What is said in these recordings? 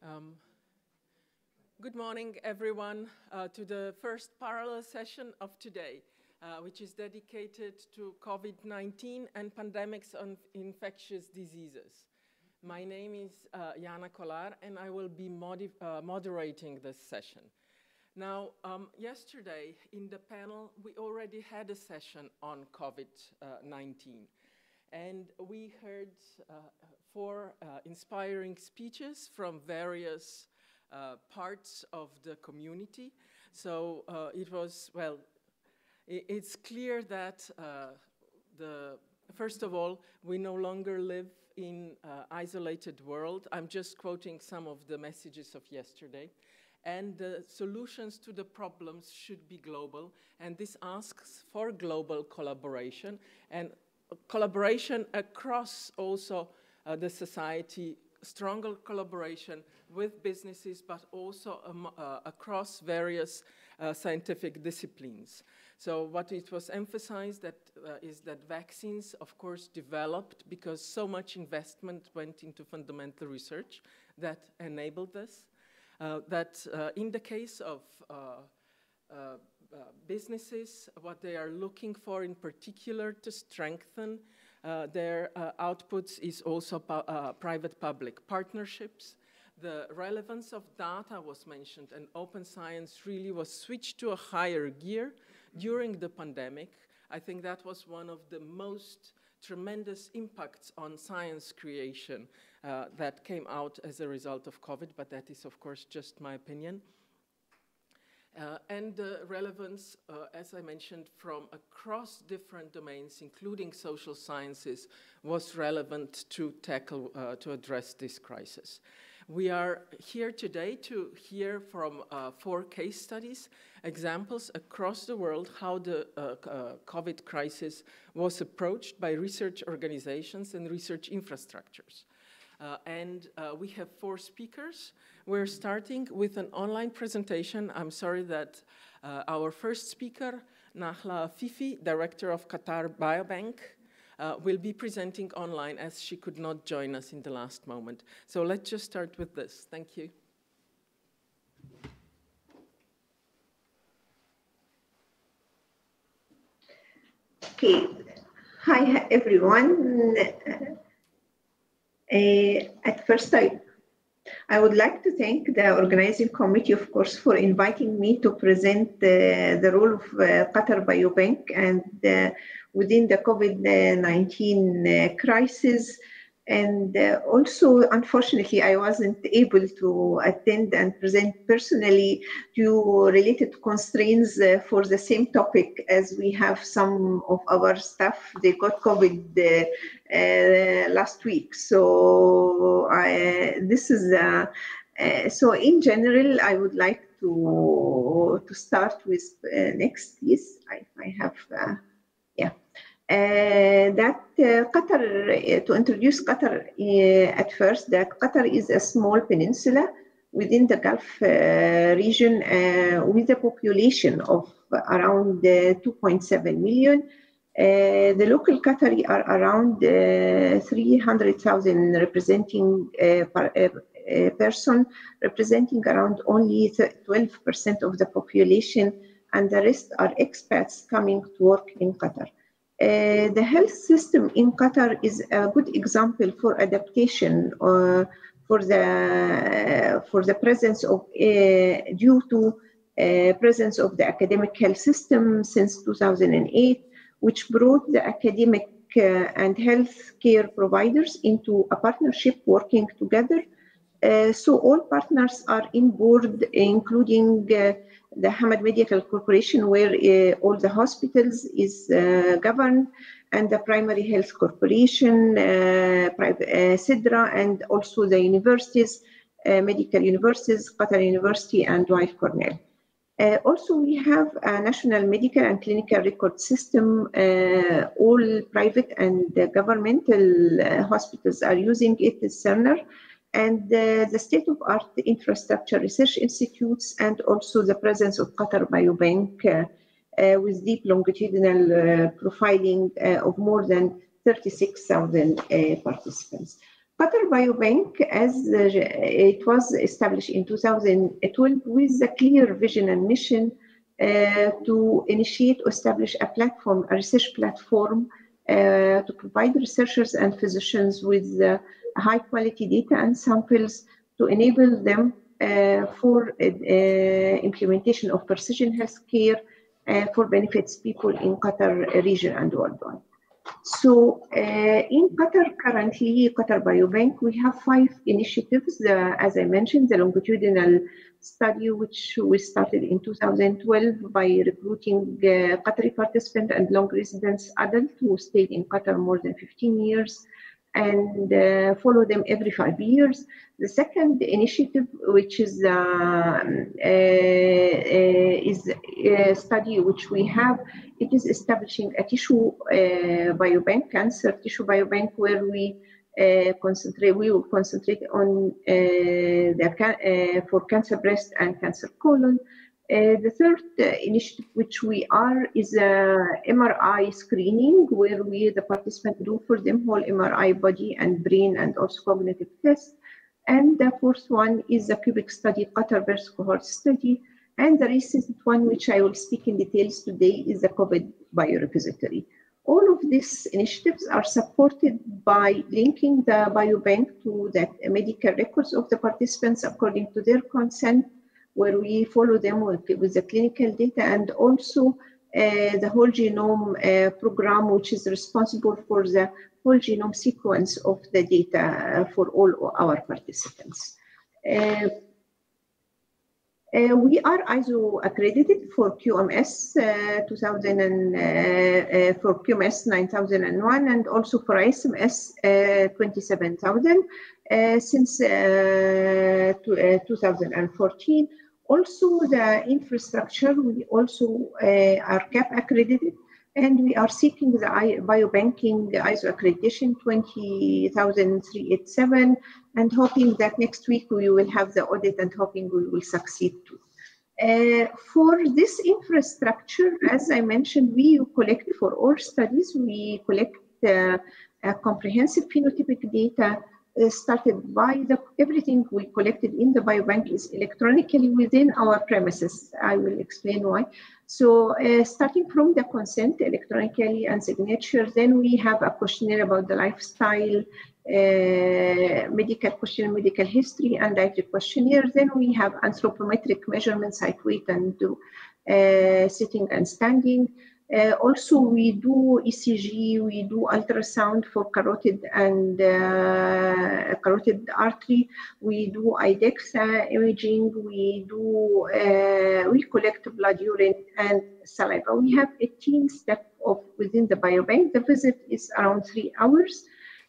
Um, Good morning, everyone, to the first parallel session of today, which is dedicated to COVID-19 and pandemics on infectious diseases. My name is Jana, and I will be moderating this session. Now, yesterday in the panel, we already had a session on COVID-19, and we heard four inspiring speeches from various parts of the community. So it was, well, it's clear that first of all, we no longer live in isolated world. I'm just quoting some of the messages of yesterday. And the solutions to the problems should be global. And this asks for global collaboration and collaboration across also the society, stronger collaboration with businesses, but also across various scientific disciplines. So what it was emphasized is that vaccines, of course, developed because so much investment went into fundamental research that enabled this. That in the case of businesses, what they are looking for in particular to strengthen their outputs is also private-public partnerships. The relevance of data was mentioned, and open science really was switched to a higher gear during the pandemic. I think that was one of the most tremendous impacts on science creation that came out as a result of COVID, but that is, of course, just my opinion. And the relevance, as I mentioned, from across different domains, including social sciences, was relevant to tackle, to address this crisis. We are here today to hear from 4 case studies, examples across the world how the COVID crisis was approached by research organizations and research infrastructures. And we have 4 speakers. We're starting with an online presentation. I'm sorry that our first speaker, Nahla AFIFI, Director of Qatar Biobank, will be presenting online as she could not join us in the last moment. So let's just start with this. Thank you. Okay. Hi, everyone. At first, I would like to thank the organizing committee, of course, for inviting me to present the role of Qatar Biobank and within the COVID-19 crisis. And also, unfortunately, I wasn't able to attend and present personally due related constraints for the same topic, as we have some of our staff, they got COVID last week. So this is, so in general, I would like to start with next, please. I have, yeah. Qatar, to introduce Qatar at first, that Qatar is a small peninsula within the Gulf region with a population of around 2.7 million. The local Qatari are around 300,000 representing person, representing around only 12% of the population, and the rest are expats coming to work in Qatar. The health system in Qatar is a good example for adaptation for the presence of due to presence of the academic health system since 2008, which brought the academic and health care providers into a partnership working together. So all partners are in board, including the Hamad Medical Corporation, where all the hospitals is governed, and the Primary Health Corporation, Sidra, and also the universities, medical universities, Qatar University and Weill Cornell. Also, we have a national medical and clinical record system. All private and governmental hospitals are using it as Cerner. And the state-of-art infrastructure research institutes, and also the presence of Qatar Biobank with deep longitudinal profiling of more than 36,000 participants. Qatar Biobank, as it was established in 2012 with a clear vision and mission to initiate or establish a platform, a research platform to provide researchers and physicians with high quality data and samples to enable them for implementation of precision healthcare for benefits people in Qatar region and worldwide. So in Qatar currently, Qatar Biobank, we have 5 initiatives. As I mentioned, the longitudinal study, which we started in 2012 by recruiting Qatari participants and long residence adults who stayed in Qatar more than 15 years and follow them every 5 years. The second initiative, which is a study which we have, it is establishing a tissue biobank, cancer tissue biobank, where we will concentrate on for cancer breast and cancer colon. The third initiative which we are is MRI screening, where the participants do for them whole MRI body and brain and also cognitive tests. And the fourth one is the cubic study, Qatar birth cohort study. And the recent one, which I will speak in details today, is the COVID biorepository. All of these initiatives are supported by linking the biobank to the medical records of the participants according to their consent, where we follow them with the clinical data, and also the whole genome program, which is responsible for the whole genome sequence of the data for all our participants. We are ISO accredited for QMS for QMS 9001 and also for ISMS 27000 since 2014. Also, the infrastructure, we also are CAP accredited, and we are seeking the biobanking ISO accreditation 20387, and hoping that next week we will have the audit and hoping we will succeed too. For this infrastructure, as I mentioned, we collect for all studies, we collect comprehensive phenotypic data started by everything we collected in the biobank is electronically within our premises. I will explain why. So starting from the consent electronically and signature, then we have a questionnaire about the lifestyle, medical questionnaire, medical history, and dietary questionnaire. Then we have anthropometric measurements, height, weight, and sitting and standing. Also, we do ECG, we do ultrasound for carotid and carotid artery. We do IDEXA imaging. We collect blood, urine, and saliva. We have 18 steps within the biobank. The visit is around 3 hours.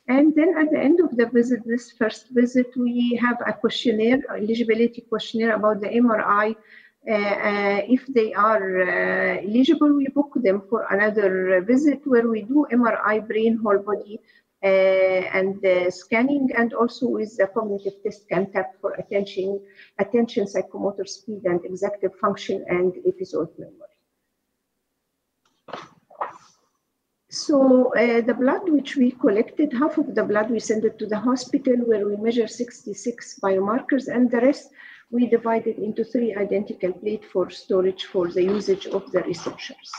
And then at the end of the visit, this first visit, we have a questionnaire, eligibility questionnaire about the MRI. If they are eligible, we book them for another visit where we do MRI, brain, whole body, and scanning, and also with the cognitive test CANTAP for attention, psychomotor speed, and executive function, and episode memory. So the blood which we collected, half of the blood we send it to the hospital where we measure 66 biomarkers, and the rest we divided into 3 identical plates for storage for the usage of the researchers.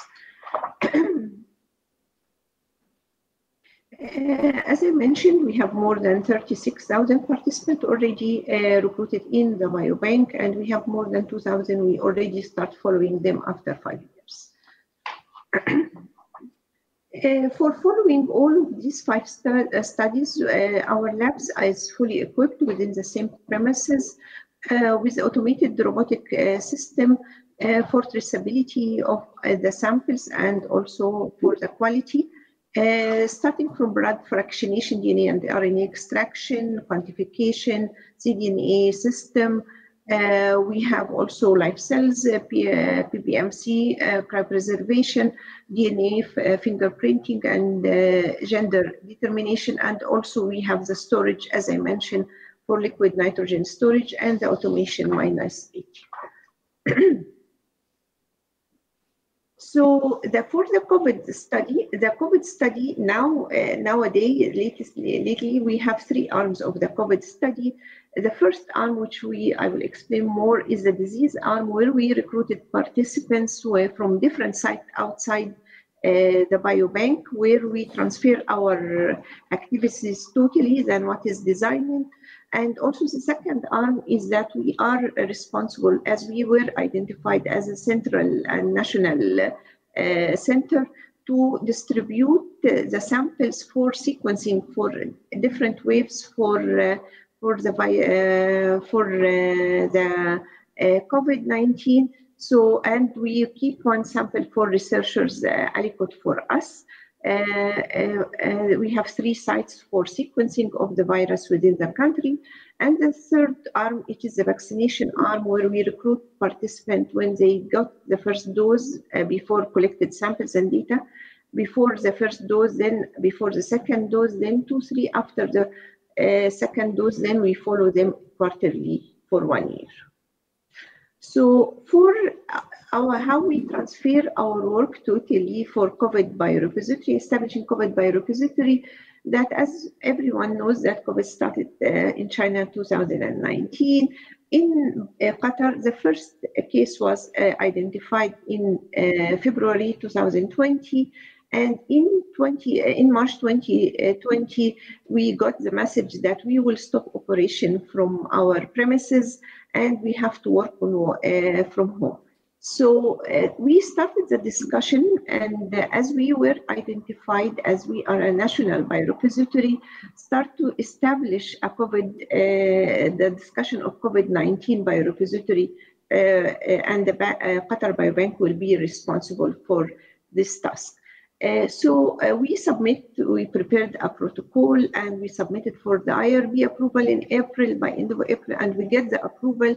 As I mentioned, we have more than 36,000 participants already recruited in the biobank, and we have more than 2,000 we already start following them after 5 years. For following all of these 5 studies, our labs is fully equipped within the same premises with automated robotic system for traceability of the samples and also for the quality, starting from blood fractionation, DNA and RNA extraction, quantification, cDNA system. We have also live cells, PBMC, cryopreservation, DNA fingerprinting, and gender determination. And also we have the storage, as I mentioned, for liquid nitrogen storage and the automation -8. So for the COVID study nowadays, lately we have 3 arms of the COVID study. The first arm, which I will explain more, is the disease arm, where we recruited participants from different sites outside the biobank, where we transfer our activities totally than what is designed. And also the second arm is that we are responsible, as we were identified as a central and national center, to distribute the samples for sequencing for different waves for the COVID-19. So, and we keep one sample for researchers aliquot for us. We have 3 sites for sequencing of the virus within the country. And the third arm, it is the vaccination arm, where we recruit participants when they got the first dose, before collected samples and data, before the first dose, then before the second dose, then 2-3 after the second dose, then we follow them quarterly for 1 year. So for how we transfer our work totally for COVID biorepository, establishing COVID biorepository, that as everyone knows that COVID started in China in 2019. In Qatar, the first case was identified in February 2020. And in March 2020, we got the message that we will stop operation from our premises and we have to work from home. So we started the discussion, and as we were identified as we are a national biorepository, start to establish a the discussion of COVID-19 biorepository, and the Qatar Biobank will be responsible for this task. We prepared a protocol and we submitted for the IRB approval in April, by end of April, and we get the approval.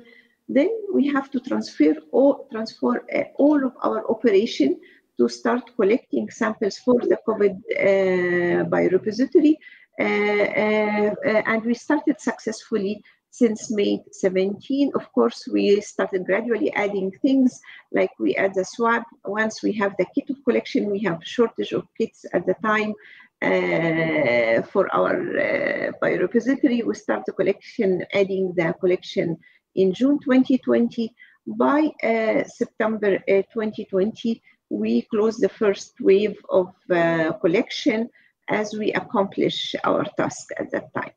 Then we have to transfer all of our operation to start collecting samples for the COVID biorepository. And we started successfully since May 17. Of course, we started gradually adding things, like we add the swab. Once we have the kit of collection, we have shortage of kits at the time for our biorepository. We start the collection, adding the collection in June 2020. By September 2020, we closed the first wave of collection as we accomplish our task at that time.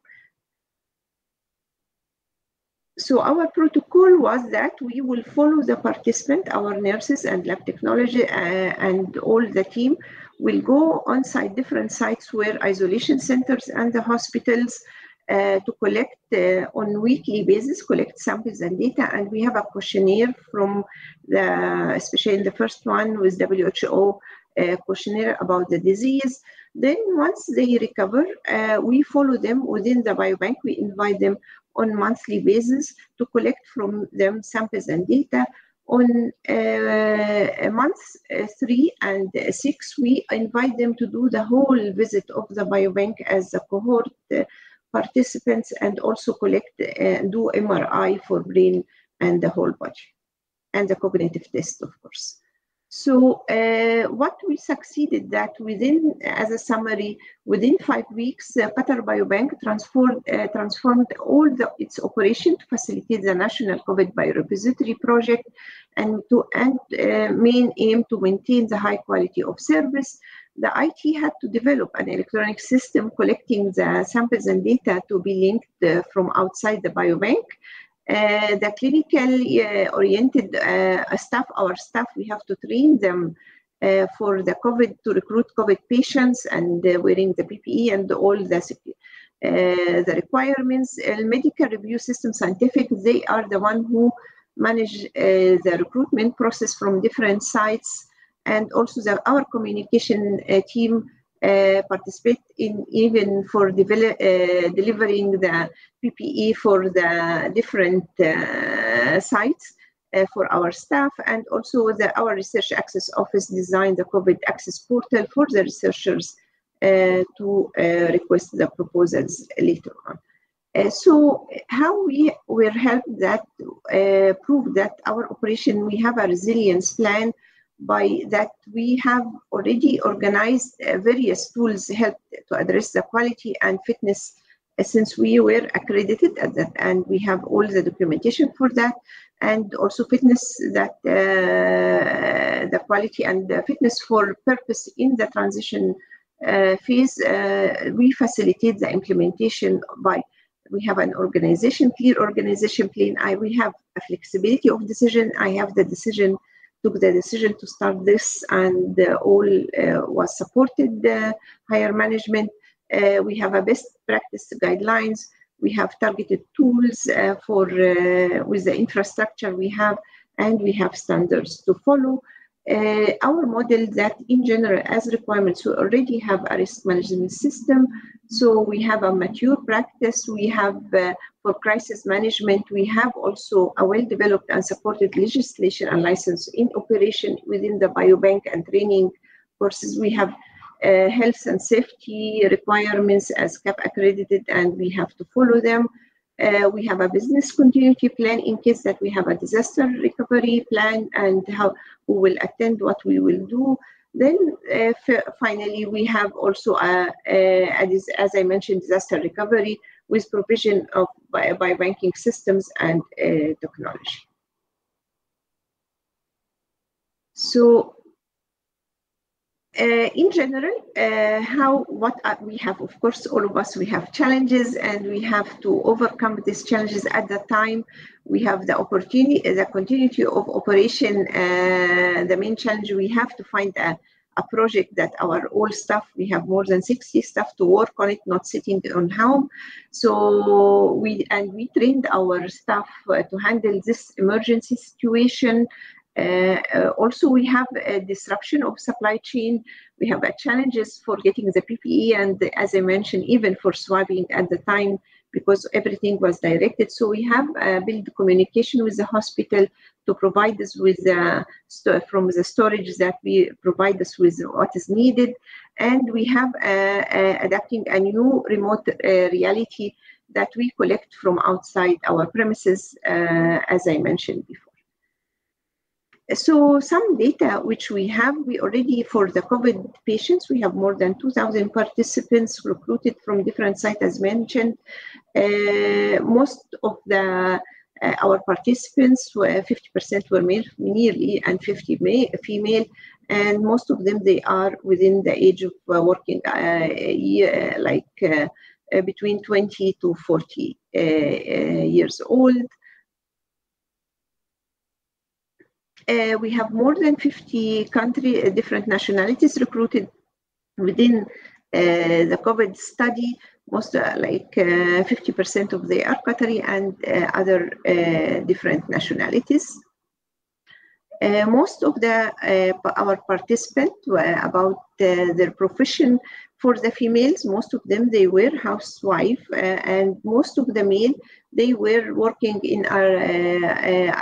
So our protocol was that we will follow the participant, our nurses and lab technology and all the team will go on site, different sites where isolation centers and the hospitals to collect on weekly basis, collect samples and data. And we have a questionnaire from especially in the first one with WHO questionnaire about the disease. Then once they recover, we follow them within the biobank. We invite them on monthly basis to collect from them samples and data. On months 3 and 6, we invite them to do the whole visit of the biobank as a cohort participants, and also collect and do MRI for brain and the whole body, and the cognitive test, of course. So what we succeeded that within, as a summary, within 5 weeks, Qatar Biobank transformed all its operation to facilitate the national COVID biorepository project, and main aim to maintain the high quality of service. The IT had to develop an electronic system collecting the samples and data to be linked from outside the biobank. The clinically oriented staff, our staff, we have to train them for the COVID, to recruit COVID patients, and wearing the PPE and all the requirements. Medical review system scientific, they are the one who manage the recruitment process from different sites. And also our communication team participate in even for delivering the PPE for the different sites for our staff. And also our research access office designed the COVID access portal for the researchers to request the proposals later on. So how we were helped that prove that our operation, we have a resilience plan by that we have already organized various tools help to address the quality and fitness since we were accredited at that, and we have all the documentation for that, and also fitness that the quality and the fitness for purpose in the transition phase. We facilitate the implementation by we have an organization, clear organization plan. We have a flexibility of decision. I have the decision, took the decision to start this, and all was supported higher management. We have a best practice guidelines. We have targeted tools for with the infrastructure we have, and we have standards to follow. Our model that in general as requirements, we already have a risk management system. So we have a mature practice. We have for crisis management, we have also a well-developed and supported legislation and license in operation within the biobank and training courses. We have health and safety requirements as CAP accredited, and we have to follow them. We have a business continuity plan in case that we have a disaster recovery plan, and how we will attend what we will do. Then finally, we have also, as I mentioned, disaster recovery with provision of biobanking systems and technology. So in general, we have, of course, all of us, we have challenges, and we have to overcome these challenges at the time. We have the opportunity, the continuity of operation. The main challenge, we have to find a project that our all staff, we have more than 60 staff to work on it, not sitting on home. So we trained our staff to handle this emergency situation. Also, we have a disruption of supply chain. We have challenges for getting the PPE, and as I mentioned, even for swabbing at the time, because everything was directed. So we have built communication with the hospital to provide us with from the storage that we provide us with what is needed. And we have adapting a new remote reality that we collect from outside our premises, as I mentioned before. So some data which we have, we already, for the COVID patients, we have more than 2,000 participants recruited from different sites, as mentioned. Most of our participants, 50% were male, nearly, and 50 female, and most of them, they are within the age of working between 20 to 40 years old. We have more than 50 different nationalities recruited within the COVID study. Most 50% of they are Qatari and other different nationalities. Most of our participants about their profession. For the females, most of them, they were housewife, and most of the male, they were working in our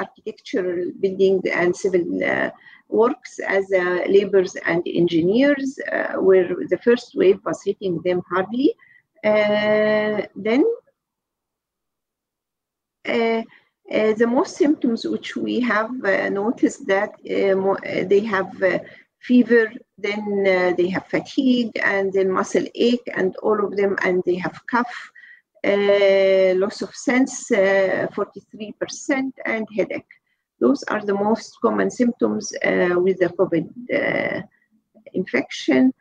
architectural building and civil works as laborers and engineers, where the first wave was hitting them hardly. Then the most symptoms which we have noticed that they have fever, then they have fatigue, and then muscle ache, and all of them, and they have cough, loss of sense, 43%, and headache. Those are the most common symptoms with the COVID infection.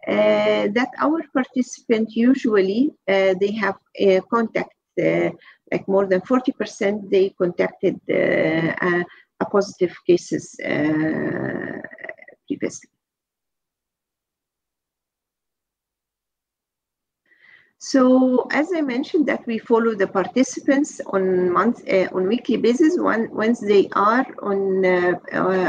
That our participants usually, they have contact, like more than 40%, they contacted a positive cases previously. So, as I mentioned, that we follow the participants on weekly basis. Once they are on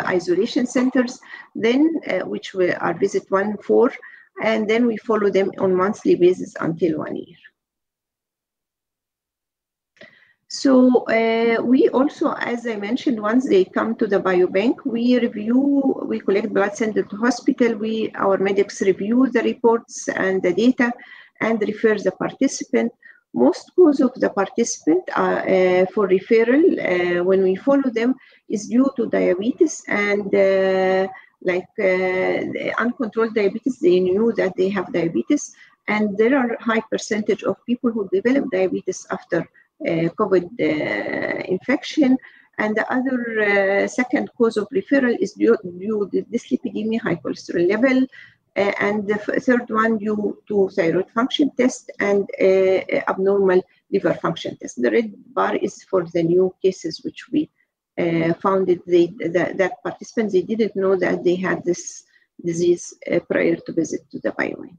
isolation centers, then which we are visit 1-4, and then we follow them on monthly basis until 1 year. So we also, as I mentioned, once they come to the biobank, we review, we collect blood, send it to hospital. Our medics review the reports and the data and refer the participant. Most cause of the participant for referral when we follow them is due to diabetes and like uncontrolled diabetes. They knew that they have diabetes, and there are high percentage of people who develop diabetes after COVID infection. And the other second cause of referral is due to dyslipidemia, high cholesterol level, and the third one due to thyroid function test and abnormal liver function test. The red bar is for the new cases which we found that participants, they didn't know that they had this disease prior to visit to the Biobank.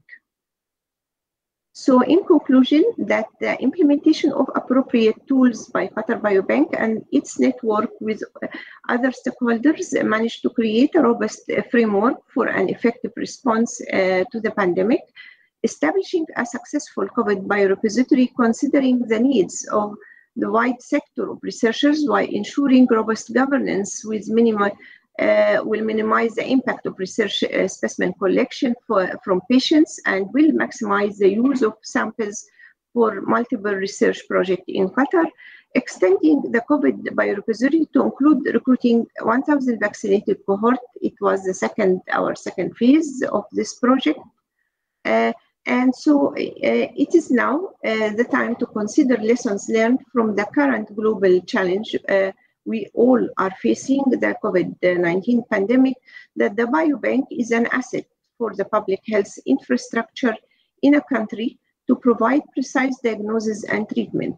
So in conclusion, that the implementation of appropriate tools by Qatar Biobank and its network with other stakeholders managed to create a robust framework for an effective response to the pandemic, establishing a successful COVID biorepository considering the needs of the wide sector of researchers while ensuring robust governance with will minimize the impact of research specimen collection from patients and will maximize the use of samples for multiple research projects in Qatar, extending the COVID biorepository to include recruiting 1,000 vaccinated cohort. It was our second phase of this project. And so it is now the time to consider lessons learned from the current global challenge we all are facing, the COVID-19 pandemic, that the Biobank is an asset for the public health infrastructure in a country to provide precise diagnosis and treatment.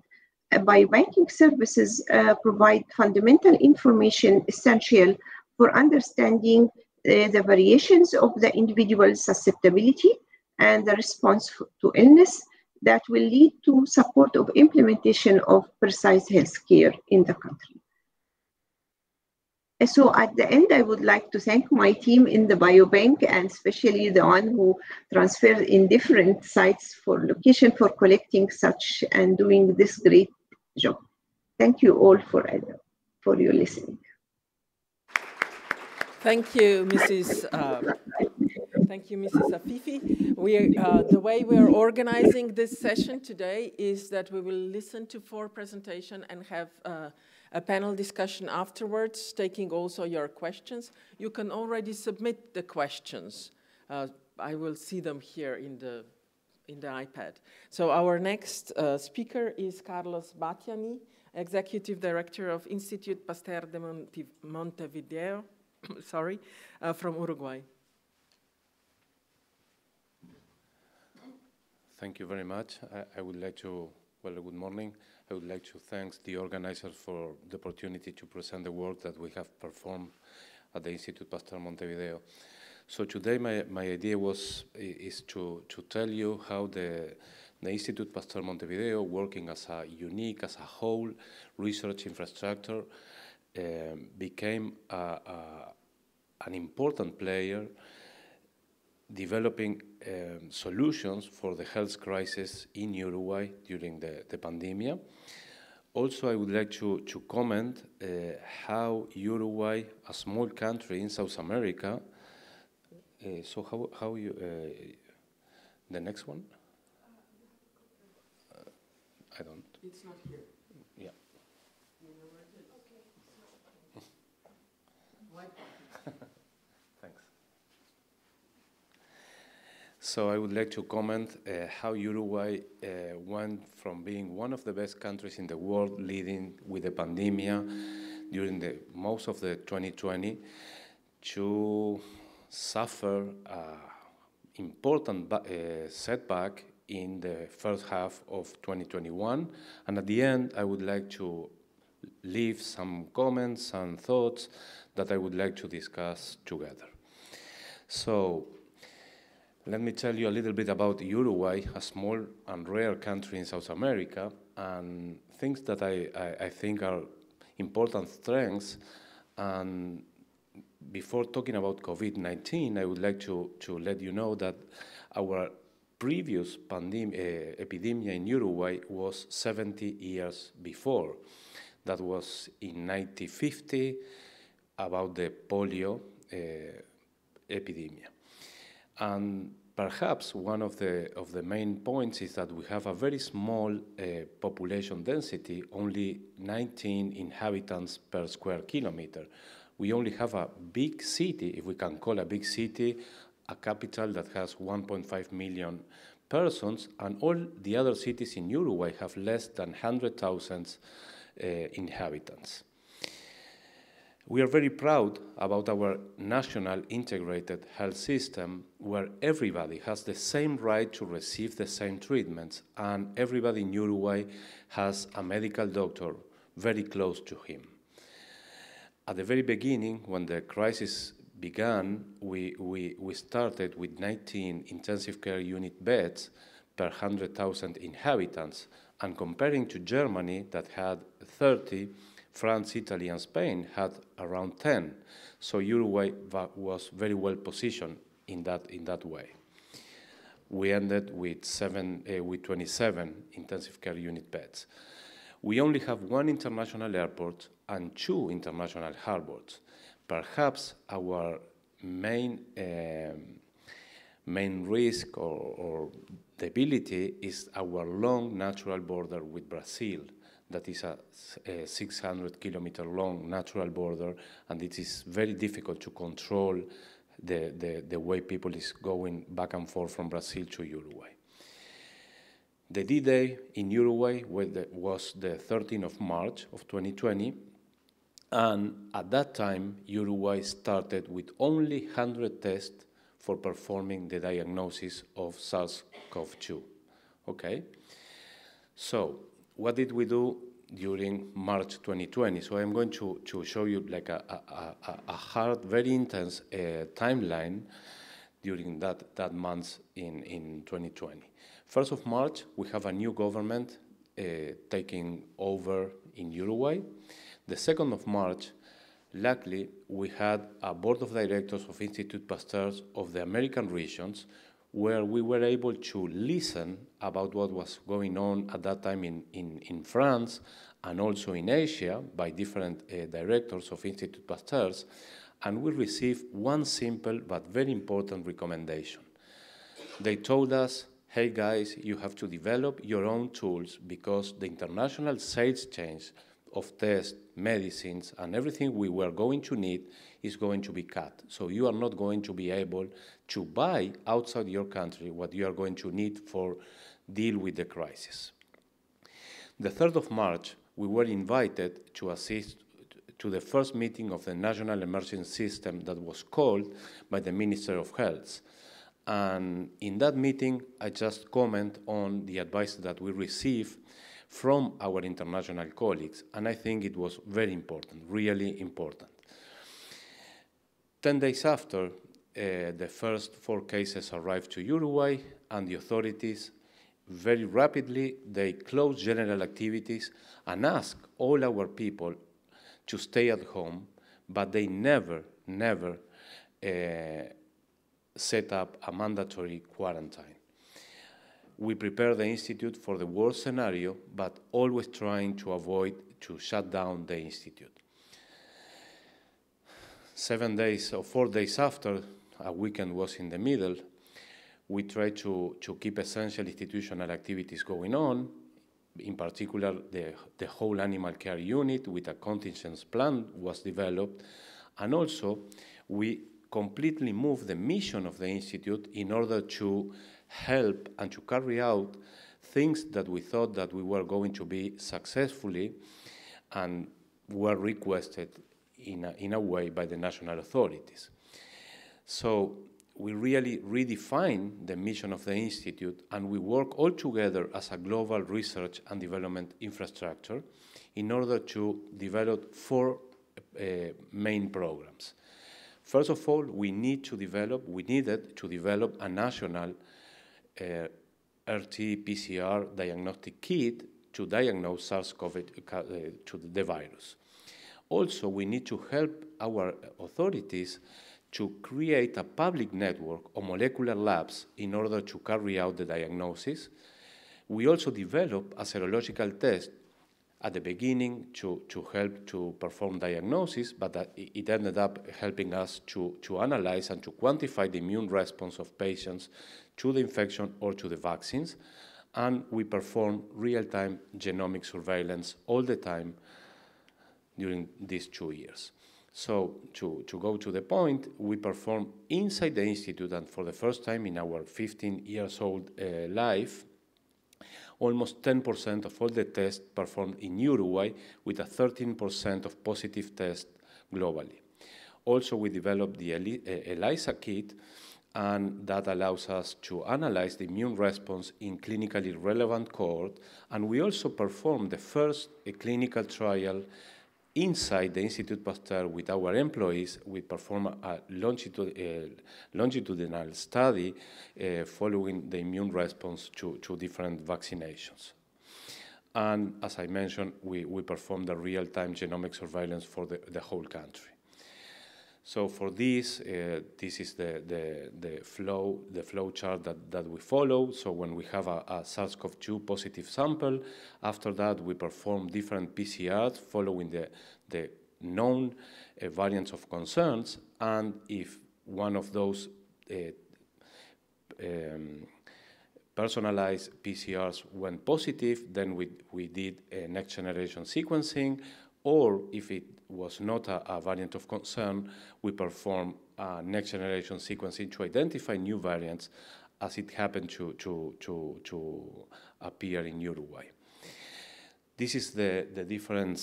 Biobanking services provide fundamental information essential for understanding the variations of the individual susceptibility and the response to illness that will lead to support of implementation of precise health care in the country. So at the end, I would like to thank my team in the Biobank, and especially the one who transferred in different sites for location for collecting such and doing this great job. Thank you all for your listening. Thank you, Mrs. Thank you, Mrs. AFIFI. The way we are organizing this session today is that we will listen to 4 presentations and have a panel discussion afterwards, taking also your questions. You can already submit the questions. I will see them here in the iPad. So our next speaker is Carlos BATTHYÁNY, Executive Director of Institut Pasteur de Montevideo, sorry, from Uruguay. Thank you very much. I would like to, well, good morning. I would like to thank the organizers for the opportunity to present the work that we have performed at the Institut Pasteur Montevideo. So today my idea is to tell you how the Institut Pasteur Montevideo, working as a unique, as a whole research infrastructure, became an important player developing solutions for the health crisis in Uruguay during the pandemic. Also, I would like to comment how Uruguay, a small country in South America, so how you, the next one? I don't. It's not here. Yeah. You know where it is? Okay. Why? Thanks. So I would like to comment how Uruguay went from being one of the best countries in the world leading with the pandemic during most of the 2020 to suffer important setback in the first half of 2021. And at the end, I would like to leave some comments and thoughts that I would like to discuss together. So let me tell you a little bit about Uruguay, a small and rare country in South America, and things that I think are important strengths. And before talking about COVID-19, I would like to let you know that our previous epidemic in Uruguay was 70 years before. That was in 1950, about the polio epidemic. And perhaps one of the main points is that we have a very small population density, only 19 inhabitants per square kilometer, we only have a big city, if we can call a big city, a capital that has 1.5 million persons, and all the other cities in Uruguay have less than 100,000 inhabitants. We are very proud about our national integrated health system, where everybody has the same right to receive the same treatments, and everybody in Uruguay has a medical doctor very close to him. At the very beginning, when the crisis began, we started with 19 intensive care unit beds per 100,000 inhabitants, and comparing to Germany that had 30, France, Italy, and Spain had around 10. So Uruguay was very well positioned in that way. We ended with 27 intensive care unit beds. We only have one international airport and 2 international harbors. Perhaps our main risk or debility is our long natural border with Brazil. That is a 600-kilometer long natural border, and it is very difficult to control the way people is going back and forth from Brazil to Uruguay. The D-Day in Uruguay was the 13th of March of 2020, and at that time, Uruguay started with only 100 tests for performing the diagnosis of SARS-CoV-2. Okay? So, what did we do during March 2020? So I'm going to show you like a hard, very intense timeline during that month in 2020. 1st of March, we have a new government taking over in Uruguay. The 2nd of March, luckily, we had a board of directors of Institut Pasteur of the American regions, where we were able to listen about what was going on at that time in France and also in Asia by different directors of Institut Pasteur, and we received one simple but very important recommendation. They told us, hey guys, you have to develop your own tools because the international sales chain of tests, medicines, and everything we were going to need is going to be cut. So you are not going to be able to buy outside your country what you are going to need for deal with the crisis. The 3rd of March, we were invited to assist to the first meeting of the National Emergency System that was called by the Minister of Health. And in that meeting, I just comment on the advice that we received from our international colleagues, and I think it was very important, really important. 10 days after, the first 4 cases arrived to Uruguay, and the authorities, very rapidly, they closed general activities and asked all our people to stay at home, but they never set up a mandatory quarantine. We prepare the Institute for the worst scenario, but always trying to avoid to shut down the Institute. 7 days or 4 days after, a weekend was in the middle, we tried to keep essential institutional activities going on. In particular, the whole animal care unit with a contingency plan was developed. And also, we completely moved the mission of the Institute in order to help and to carry out things that we thought that we were going to be successfully and were requested in a way by the national authorities. So we really redefined the mission of the Institute, and we work all together as a global research and development infrastructure in order to develop 4 main programs. First of all, we needed to develop a national RT-PCR diagnostic kit to diagnose SARS-CoV-2 to the virus. Also, we need to help our authorities to create a public network of molecular labs in order to carry out the diagnosis. We also developed a serological test at the beginning to help to perform diagnosis, but it ended up helping us to analyze and to quantify the immune response of patients to the infection or to the vaccines. And we perform real-time genomic surveillance all the time during these 2 years. So to go to the point, we perform inside the Institute, and for the first time in our 15 years old life, almost 10% of all the tests performed in Uruguay, with a 13% of positive tests globally. Also, we developed the ELISA kit, and that allows us to analyze the immune response in clinically relevant cohort. And we also performed the first clinical trial inside the Institut Pasteur with our employees. We perform a longitudinal study following the immune response to different vaccinations. And as I mentioned, we performed the real-time genomic surveillance for the whole country. So for this, this is the flow chart that we follow. So when we have a SARS-CoV-2 positive sample, after that we perform different PCRs following the known variants of concerns, and if one of those personalized PCRs went positive, then we did a next generation sequencing, or if it was not a variant of concern, we perform next generation sequencing to identify new variants, as it happened to appear in Uruguay. This is the different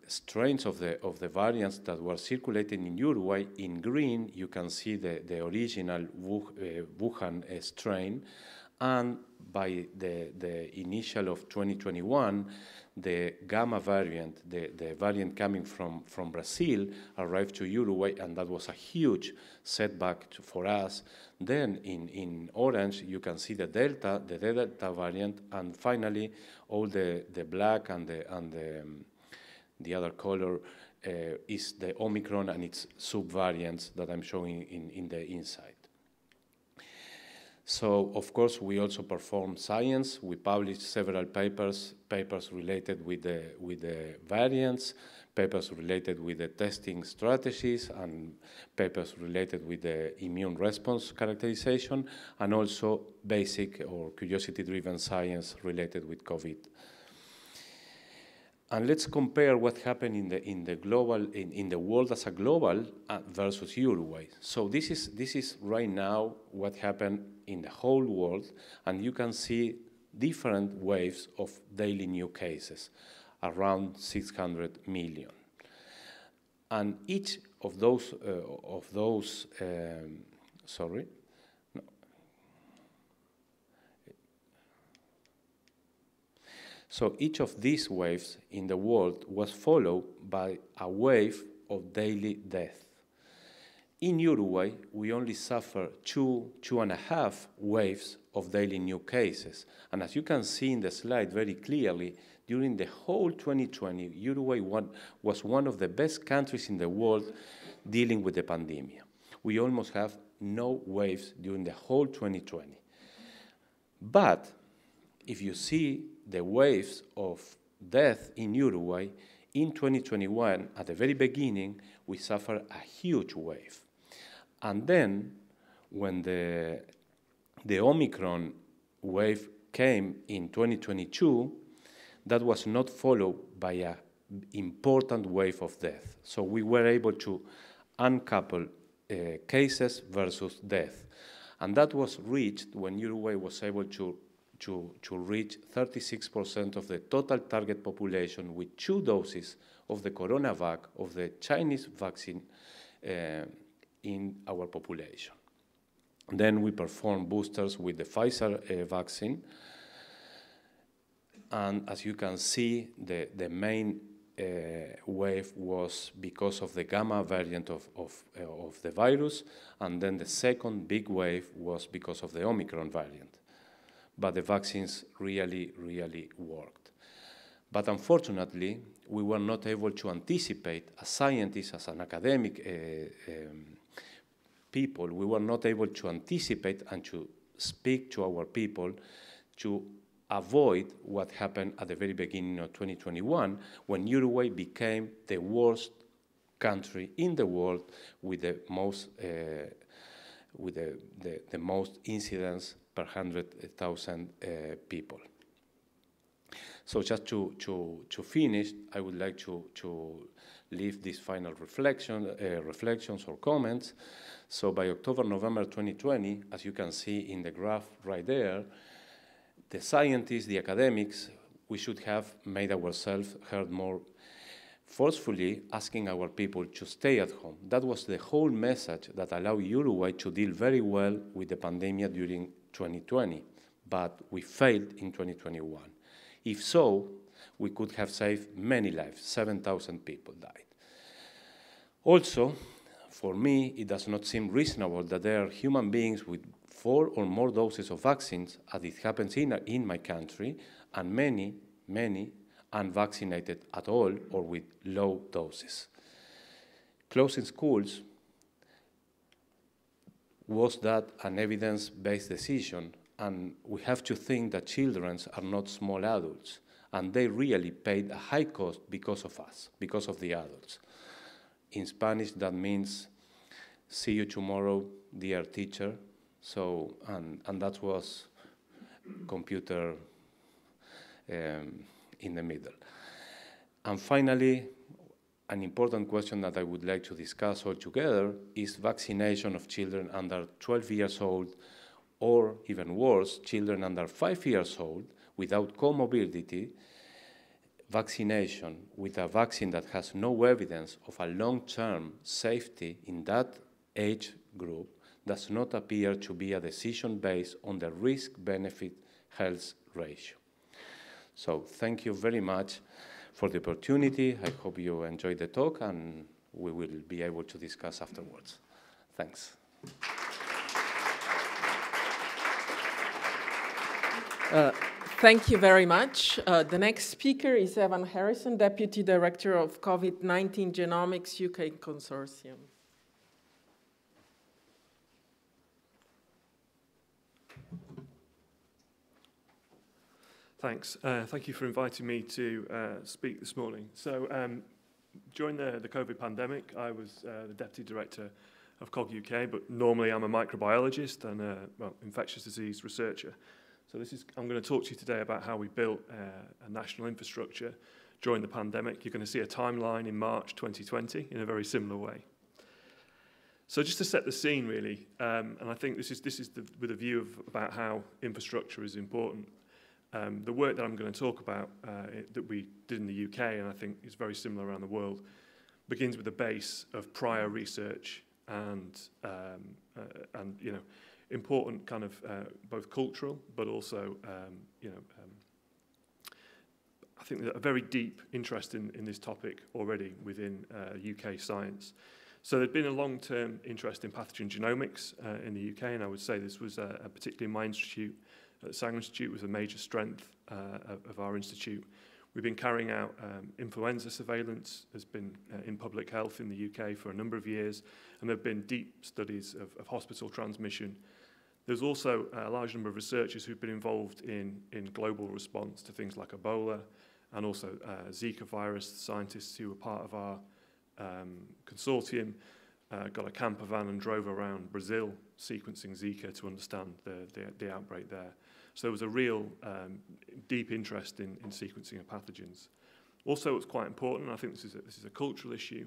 strains of the variants that were circulating in Uruguay. In green, you can see the original Wuhan strain, and by the initial of 2021, the Gamma variant, the variant coming from Brazil, arrived to Uruguay, and that was a huge setback for us. Then in orange, you can see the Delta variant, and finally, all the black and the other color is the Omicron and its subvariants that I'm showing in the inside. So, of course, we also perform science. We published several papers related with the variants, papers related with the testing strategies, and papers related with the immune response characterization, and also basic or curiosity-driven science related with COVID. And let's compare what happened in the world as a global versus Uruguay. So this is right now what happened in the whole world, and you can see different waves of daily new cases, around 600 million. And each of those So each of these waves in the world was followed by a wave of daily death. In Uruguay, we only suffer 2.5 waves of daily new cases. And as you can see in the slide very clearly, during the whole 2020, Uruguay was one of the best countries in the world dealing with the pandemic. We almost have no waves during the whole 2020. But if you see the waves of death in Uruguay, in 2021, at the very beginning, we suffered a huge wave. And then, when the Omicron wave came in 2022, that was not followed by an important wave of death. So we were able to uncouple cases versus death. And that was reached when Uruguay was able to reach 36% of the total target population with 2 doses of the CoronaVac, of the Chinese vaccine, in our population. Then we performed boosters with the Pfizer vaccine. And as you can see, the main wave was because of the Gamma variant of the virus, and then the second big wave was because of the Omicron variant. But the vaccines really, really worked. But unfortunately, we were not able to anticipate, as scientists, as an academic people, we were not able to anticipate and to speak to our people to avoid what happened at the very beginning of 2021, when Uruguay became the worst country in the world with the most incidents per 100,000 people. So just to finish, I would like to leave these final reflections or comments. So by October, November 2020, as you can see in the graph right there, the scientists, the academics, we should have made ourselves heard more forcefully, asking our people to stay at home. That was the whole message that allowed Uruguay to deal very well with the pandemic during 2020, but we failed in 2021. If so, we could have saved many lives. 7,000 people died. Also, for me, it does not seem reasonable that there are human beings with 4 or more doses of vaccines, as it happens in my country, and many unvaccinated at all or with low doses. Closing schools, was that an evidence-based decision? And we have to think that children are not small adults, and they really paid a high cost because of us, because of the adults. In Spanish, that means, see you tomorrow, dear teacher. So, and that was computer in the middle. And finally, an important question that I would like to discuss all together is vaccination of children under 12 years old, or even worse, children under 5 years old without comorbidity. Vaccination with a vaccine that has no evidence of a long-term safety in that age group does not appear to be a decision based on the risk-benefit health ratio. So thank you very much for the opportunity. I hope you enjoyed the talk, and we will be able to discuss afterwards. Thanks. Thank you very much. The next speaker is Ewan Harrison, Deputy Director of COVID-19 Genomics UK Consortium. Thanks. Thank you for inviting me to speak this morning. So during the COVID pandemic, I was the Deputy Director of COG-UK, but normally I'm a microbiologist and a infectious disease researcher. So I'm going to talk to you today about how we built a national infrastructure during the pandemic. You're going to see a timeline in March 2020 in a very similar way. So just to set the scene, really, and I think this is with a view about how infrastructure is important. The work that I'm going to talk about that we did in the UK, and I think is very similar around the world, begins with a base of prior research and you know, important kind of both cultural, but also you know, I think there's a very deep interest in this topic already within UK science. So there'd been a long-term interest in pathogen genomics in the UK, and I would say this was particularly in my institute. The Sanger Institute was a major strength of our institute. We've been carrying out influenza surveillance, has been in public health in the UK for a number of years, and there have been deep studies of hospital transmission. There's also a large number of researchers who've been involved in global response to things like Ebola, and also Zika virus. Scientists who were part of our consortium got a camper van and drove around Brazil sequencing Zika to understand the outbreak there. So there was a real deep interest in sequencing of pathogens. Also, what's quite important, I think this is a cultural issue,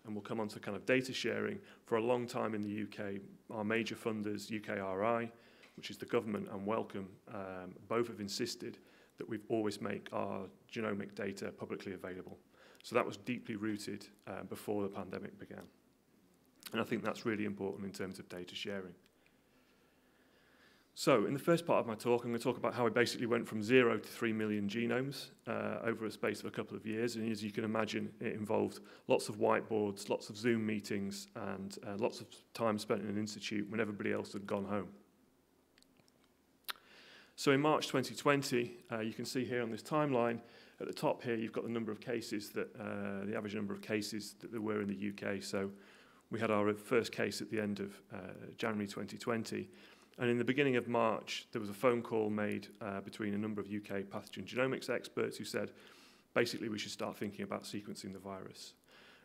and we'll come on to kind of data sharing. For a long time in the UK, our major funders, ICRI, which is the government, and Wellcome, both have insisted that we've always make our genomic data publicly available. So that was deeply rooted before the pandemic began. And I think that's really important in terms of data sharing. So in the first part of my talk, I'm going to talk about how we basically went from 0 to 3 million genomes over a space of a couple of years. And as you can imagine, it involved lots of whiteboards, lots of Zoom meetings, and lots of time spent in an institute when everybody else had gone home. So in March 2020, you can see here on this timeline, at the top here, you've got the number of cases that, the average number of cases that there were in the UK. So we had our first case at the end of January 2020. And in the beginning of March, there was a phone call made between a number of UK pathogen genomics experts who said, basically, we should start thinking about sequencing the virus.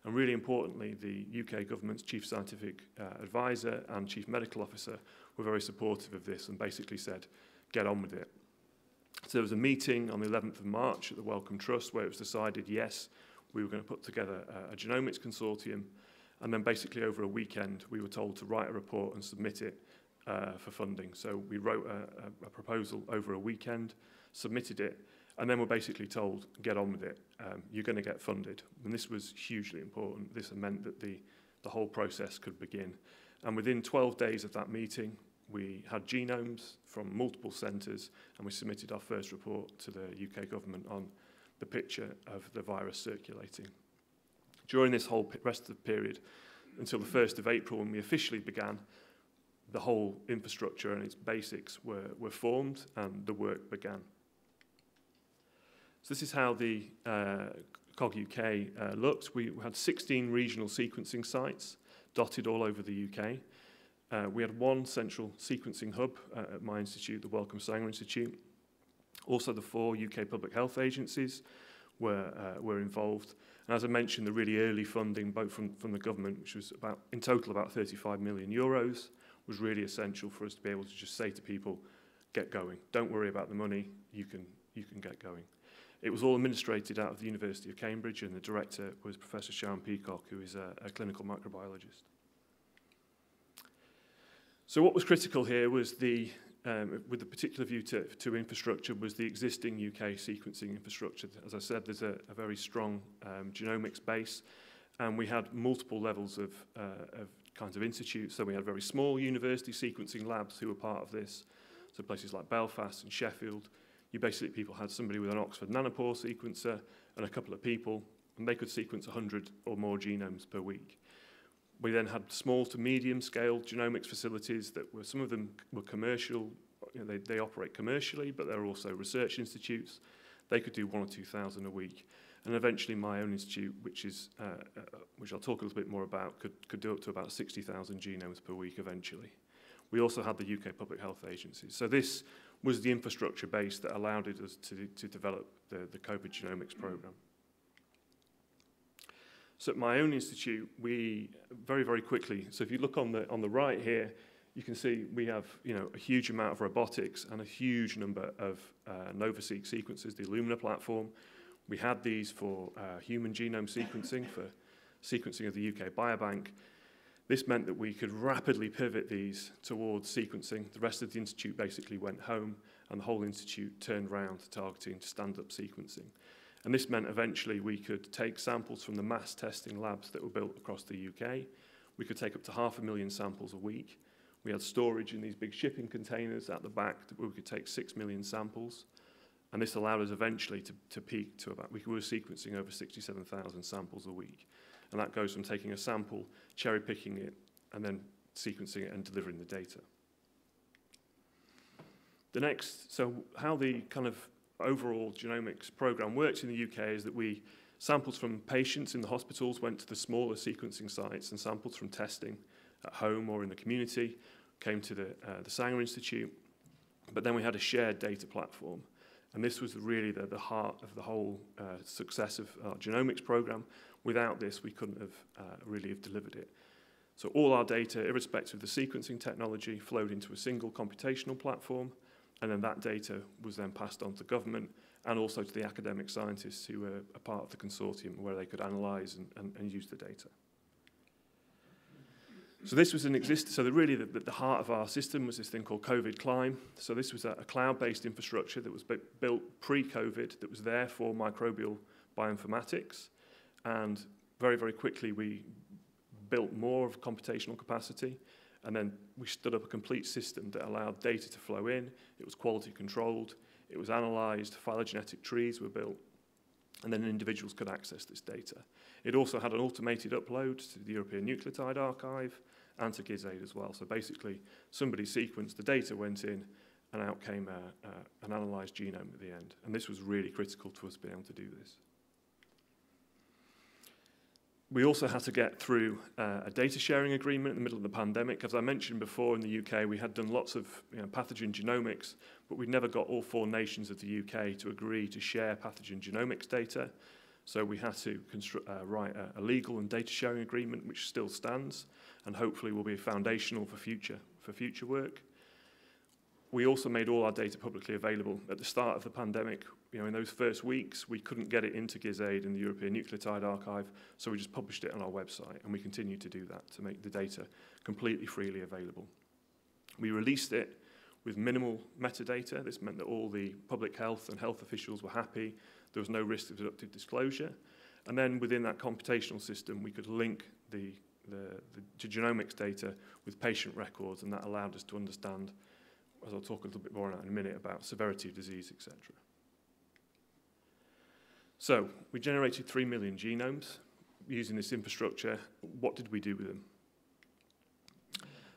And really importantly, the UK government's chief scientific advisor and chief medical officer were very supportive of this and basically said, get on with it. So there was a meeting on the 11th of March at the Wellcome Trust where it was decided, yes, we were going to put together a genomics consortium, and then basically over a weekend we were told to write a report and submit it for funding. So we wrote a proposal over a weekend, submitted it, and then we're basically told, get on with it, you're going to get funded. And this was hugely important. This meant that the whole process could begin. And within 12 days of that meeting, we had genomes from multiple centres, and we submitted our first report to the UK government on the picture of the virus circulating. During this whole rest of the period, until the 1st of April, when we officially began, the whole infrastructure and its basics were formed and the work began. So this is how the COG-UK looked. We had 16 regional sequencing sites dotted all over the UK. We had one central sequencing hub at my institute, the Wellcome Institute. Also, the 4 UK public health agencies were involved. And as I mentioned, the really early funding, both from the government, which was in total about 35 million euros, was really essential for us to be able to just say to people, get going. Don't worry about the money, you can get going. It was all administrated out of the University of Cambridge, and the director was Professor Sharon Peacock, who is a clinical microbiologist. So what was critical here was with the particular view to infrastructure, was the existing UK sequencing infrastructure. As I said, there's a very strong genomics base, and we had multiple levels of kinds of institutes. So we had very small university sequencing labs who were part of this. So places like Belfast and Sheffield, people had somebody with an Oxford nanopore sequencer and a couple of people, and they could sequence 100 or more genomes per week. We then had small to medium scale genomics facilities that were, some of them were commercial, they operate commercially, but they're also research institutes. They could do 1,000 or 2,000 a week. And eventually my own institute, which I'll talk a little bit more about, could do up to about 60,000 genomes per week eventually. We also had the UK Public Health Agency. So this was the infrastructure base that allowed us to develop the COVID genomics program. So at my own institute, we very, very quickly, so if you look on the right here, you can see we have a huge amount of robotics and a huge number of NovaSeq sequences, the Illumina platform. We had these for human genome sequencing, for sequencing of the UK Biobank. This meant that we could rapidly pivot these towards sequencing. The rest of the institute basically went home, and the whole institute turned round to targeting to stand-up sequencing. And this meant eventually we could take samples from the mass testing labs that were built across the UK. We could take up to 500,000 samples a week. We had storage in these big shipping containers at the back where we could take 6 million samples. And this allowed us eventually to peak to about, we were sequencing over 67,000 samples a week. And that goes from taking a sample, cherry picking it, and then sequencing it and delivering the data. The next, so how the kind of overall genomics program works in the UK is that samples from patients in the hospitals went to the smaller sequencing sites, and samples from testing at home or in the community came to the Sanger Institute. But then we had a shared data platform, and this was really the heart of the whole success of our genomics program. Without this, we couldn't have really have delivered it. So all our data, irrespective of the sequencing technology, flowed into a single computational platform, and then that data was then passed on to government and also to the academic scientists who were a part of the consortium, where they could analyse and use the data. So this was really the heart of our system was this thing called COVID Climb. So this was a cloud-based infrastructure that was built pre-COVID, that was there for microbial bioinformatics. And very, very quickly we built more of computational capacity, and then we stood up a complete system that allowed data to flow in. It was quality controlled, it was analysed, phylogenetic trees were built, and then individuals could access this data. It also had an automated upload to the European Nucleotide Archive and to GISAID as well. So basically, somebody sequenced, the data went in, and out came an analysed genome at the end. And this was really critical to us being able to do this. We also had to get through a data sharing agreement in the middle of the pandemic. As I mentioned before, in the UK, we had done lots of pathogen genomics, but we'd never got all 4 nations of the UK to agree to share pathogen genomics data. So we had to write a legal and data sharing agreement, which still stands, and hopefully will be foundational for future work. We also made all our data publicly available. At the start of the pandemic, in those first weeks, we couldn't get it into GISAID and the European Nucleotide Archive, so we just published it on our website, and we continue to do that to make the data completely freely available. We released it with minimal metadata. This meant that all the public health and health officials were happy. There was no risk of deductive disclosure. And then within that computational system, we could link the genomics data with patient records, and that allowed us to understand, as I'll talk a little bit more in a minute, about severity of disease, etc. So we generated 3 million genomes using this infrastructure. What did we do with them?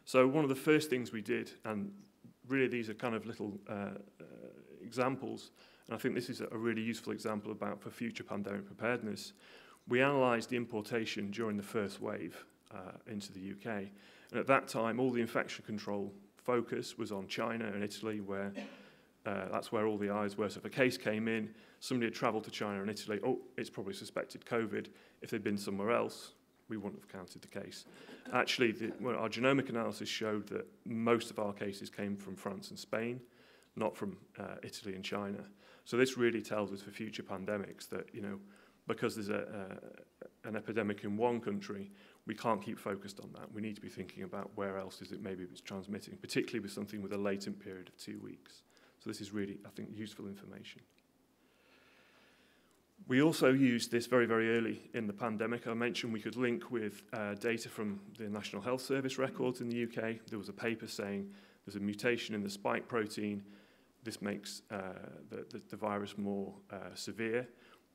So one of the first things we did, and really these are kind of little examples, and I think this is a really useful example for future pandemic preparedness. We analysed the importation during the first wave into the UK, and at that time all the infection control focus was on China and Italy, where that's where all the eyes were. So if a case came in, somebody had travelled to China and Italy, oh, it's probably suspected COVID. If they'd been somewhere else, we wouldn't have counted the case. Actually, our genomic analysis showed that most of our cases came from France and Spain, not from Italy and China. So this really tells us for future pandemics that, because there's an epidemic in one country, we can't keep focused on that. We need to be thinking about where else is it maybe it's transmitting, particularly with something with a latent period of 2 weeks. So this is really, I think, useful information. We also used this very, very early in the pandemic. I mentioned we could link with data from the National Health Service records in the UK. There was a paper saying there's a mutation in the spike protein. This makes the virus more severe.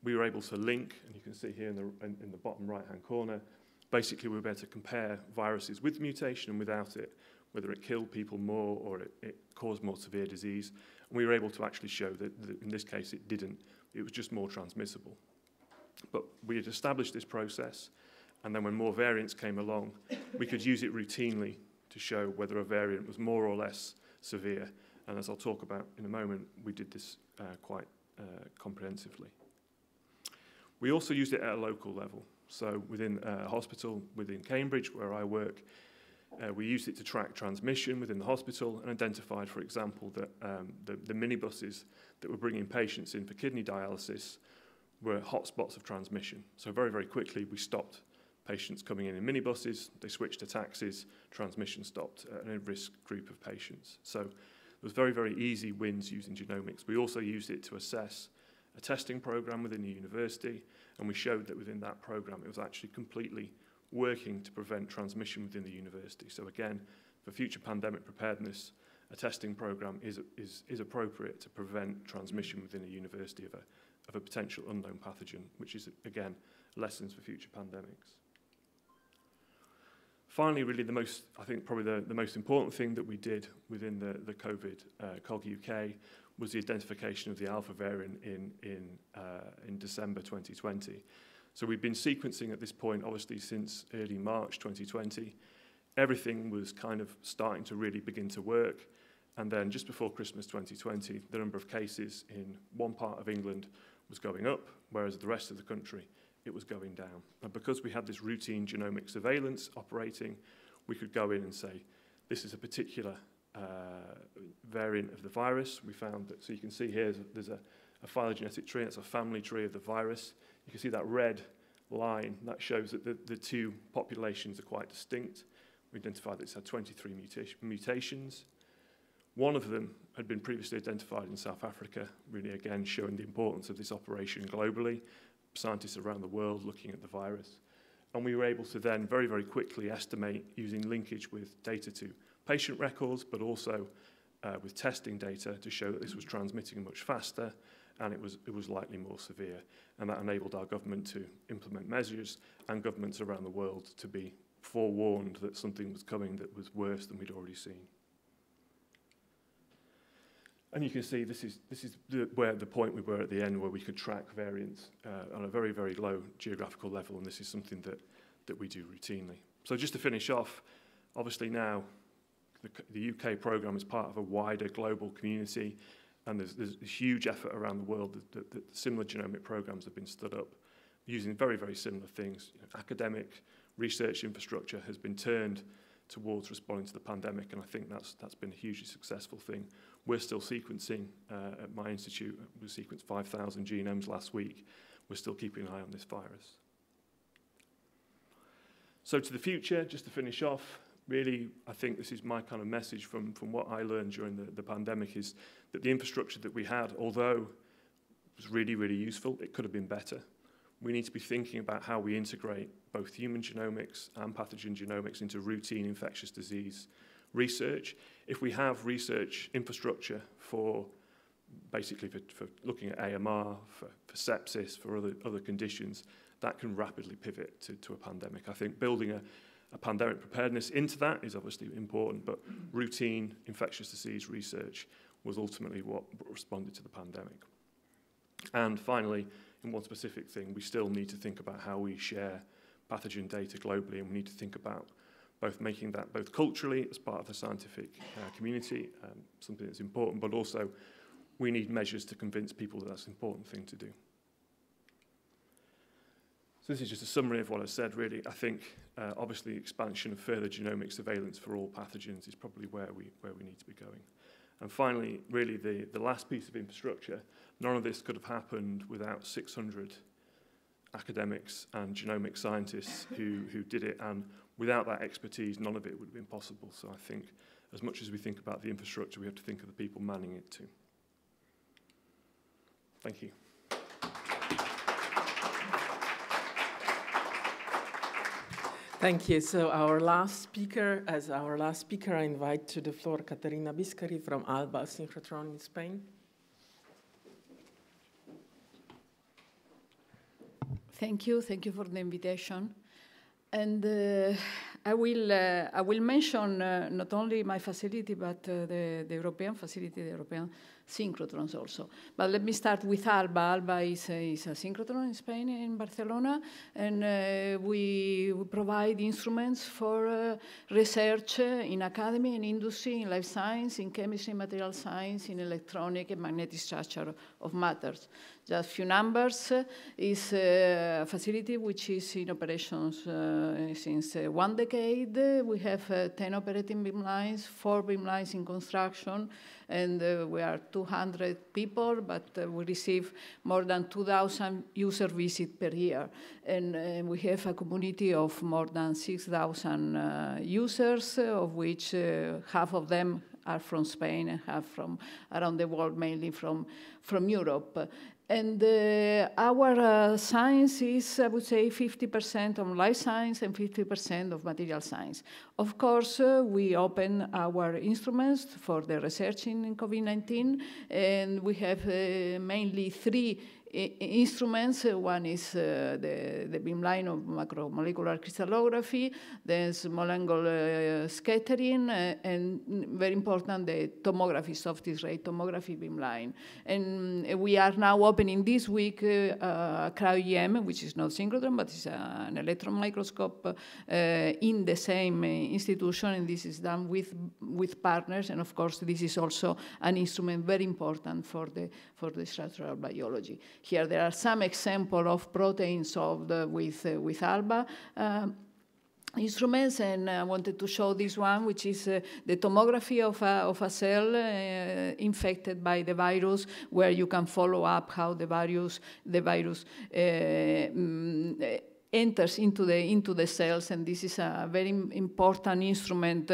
We were able to link, and you can see here in the bottom right-hand corner, basically we were able to compare viruses with mutation and without it, whether it killed people more or it caused more severe disease. And we were able to actually show that in this case it didn't. It was just more transmissible. But we had established this process, and then when more variants came along, we could use it routinely to show whether a variant was more or less severe. And as I'll talk about in a moment, we did this quite comprehensively. We also used it at a local level. So within a hospital within Cambridge, where I work, we used it to track transmission within the hospital and identified, for example, that the minibuses that were bringing patients in for kidney dialysis were hotspots of transmission. So very, very quickly, we stopped patients coming in minibuses. They switched to taxis. Transmission stopped at an at-risk group of patients. So it was very, very easy wins using genomics. We also used it to assess a testing program within the university, and we showed that within that program, it was actually completely working to prevent transmission within the university. So again, for future pandemic preparedness, a testing program is appropriate to prevent transmission within a university of a potential unknown pathogen, which is, again, lessons for future pandemics. Finally, really I think probably the most important thing that we did within the COVID COG-UK was the identification of the alpha variant in December 2020. So we've been sequencing at this point, obviously, since early March 2020. Everything was kind of starting to really begin to work. And then just before Christmas 2020, the number of cases in one part of England was going up, whereas the rest of the country, it was going down. And because we had this routine genomic surveillance operating, we could go in and say, this is a particular variant of the virus. We found that, so you can see here, there's a phylogenetic tree, that's a family tree of the virus. You can see that red line, that shows that the two populations are quite distinct. We identified that it's had 23 mutations. One of them had been previously identified in South Africa, really again showing the importance of this operation globally. Scientists around the world looking at the virus. And we were able to then very, very quickly estimate using linkage with data to patient records, but also with testing data to show that this was transmitting much faster and it was likely more severe. And that enabled our government to implement measures and governments around the world to be forewarned that something was coming that was worse than we'd already seen. And you can see this is where the point we were at the end, where we could track variants on a very, very low geographical level, and this is something that we do routinely. So just to finish off, obviously now the UK programme is part of a wider global community, and there's a huge effort around the world that similar genomic programmes have been stood up using very, very similar things. Academic research infrastructure has been turned towards responding to the pandemic, and I think that's been a hugely successful thing. We're still sequencing at my institute. We sequenced 5,000 genomes last week. We're still keeping an eye on this virus. So to the future, just to finish off, really, I think this is my kind of message from what I learned during the pandemic, is that the infrastructure that we had, although it was really, really useful, it could have been better. We need to be thinking about how we integrate both human genomics and pathogen genomics into routine infectious disease research. If we have research infrastructure for basically for looking at AMR, for sepsis, for other conditions, that can rapidly pivot to a pandemic. I think building a pandemic preparedness into that is obviously important, but routine infectious disease research was ultimately what responded to the pandemic. And finally, in one specific thing, we still need to think about how we share pathogen data globally, and we need to think about both making that both culturally as part of the scientific community, something that's important, but also we need measures to convince people that that's an important thing to do. So this is just a summary of what I said, really. I think, obviously, expansion of further genomic surveillance for all pathogens is probably where we need to be going. And finally, really, the last piece of infrastructure, none of this could have happened without 600 academics and genomic scientists who did it, and without that expertise, none of it would have been possible. So I think, as much as we think about the infrastructure, we have to think of the people manning it too. Thank you. Thank you. So our last speaker, I invite to the floor Caterina BISCARI from ALBA, Synchrotron in Spain. Thank you for the invitation. And I will mention not only my facility, but the European facility, the European synchrotrons also. But let me start with ALBA. ALBA is a synchrotron in Spain, in Barcelona, and we provide instruments for research in academy, in industry, in life science, in chemistry, material science, in electronic and magnetic structure of matters. Just a few numbers. Is a facility which is in operations since 1 decade. We have 10 operating beamlines, 4 beamlines in construction, and we are 200 people, but we receive more than 2,000 user visits per year. And we have a community of more than 6,000 users, of which half of them are from Spain and half from around the world, mainly from Europe. And our science is, I would say, 50% on life science and 50% of material science. Of course, we open our instruments for the research in COVID-19, and we have mainly 3 instruments. One is the beamline of macromolecular crystallography, then small angle scattering, and very important, the tomography, soft X-ray tomography beamline. And we are now opening this week cryo-EM, which is not synchrotron, but it's an electron microscope in the same institution, and this is done with partners. And of course, this is also an instrument very important for the structural biology. Here there are some examples of proteins solved with ALBA instruments, and I wanted to show this one, which is the tomography of a cell infected by the virus, where you can follow up how the virus enters into the cells, and this is a very important instrument,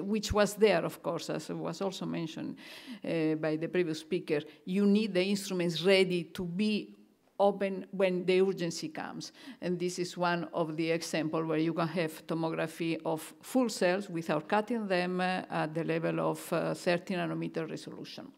which was there, of course, as was also mentioned by the previous speaker. You need the instruments ready to be open when the urgency comes, and this is one of the examples where you can have tomography of full cells without cutting them at the level of 30 nanometer resolution.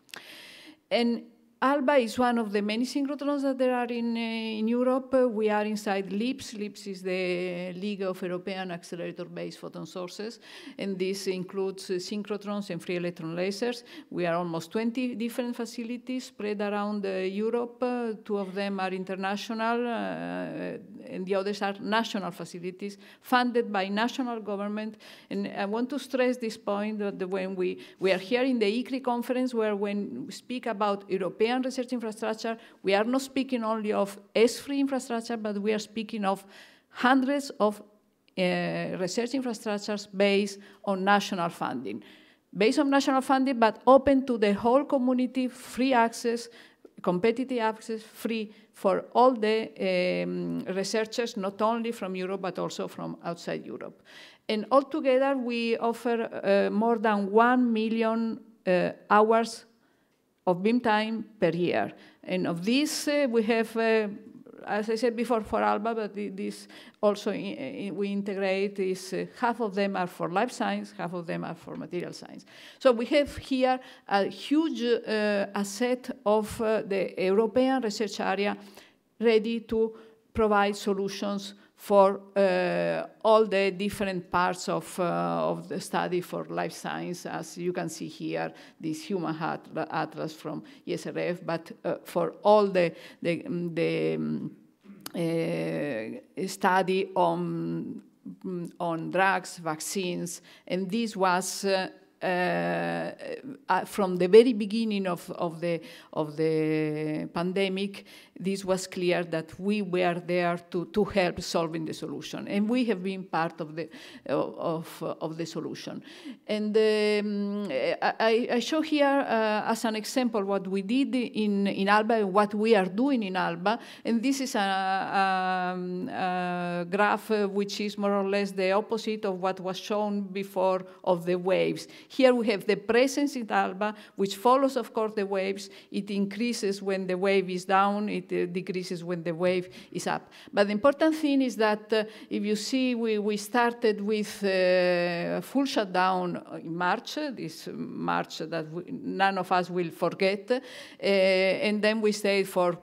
And ALBA is one of the many synchrotrons that there are in Europe. We are inside LIPS. LIPS is the League of European Accelerator-Based Photon Sources, and this includes synchrotrons and free electron lasers. We are almost 20 different facilities spread around Europe. 2 of them are international, and the others are national facilities funded by national government. And I want to stress this point that when we are here in the ICRI conference, where when we speak about European research infrastructure, we are not speaking only of S3 infrastructure, but we are speaking of hundreds of research infrastructures based on national funding. Based on national funding, but open to the whole community, free access, competitive access, free for all the researchers, not only from Europe, but also from outside Europe. And altogether, we offer more than 1 million hours of beam time per year. And of this, we have, as I said before, for ALBA, but this also we integrate is half of them are for life science, half of them are for material science. So we have here a huge asset of the European research area ready to provide solutions for all the different parts of the study for life science, as you can see here, this human atlas from ESRF, but for all the study on drugs, vaccines, and this was from the very beginning of the pandemic. This was clear that we were there to help solving the solution, and we have been part of the solution. And I show here as an example what we did in ALBA and what we are doing in ALBA, and this is a graph which is more or less the opposite of what was shown before of the waves. Here we have the presence in ALBA, which follows, of course, the waves. It increases when the wave is down, it decreases when the wave is up. But the important thing is that if you see, we started with full shutdown in March, this March that none of us will forget, and then we stayed for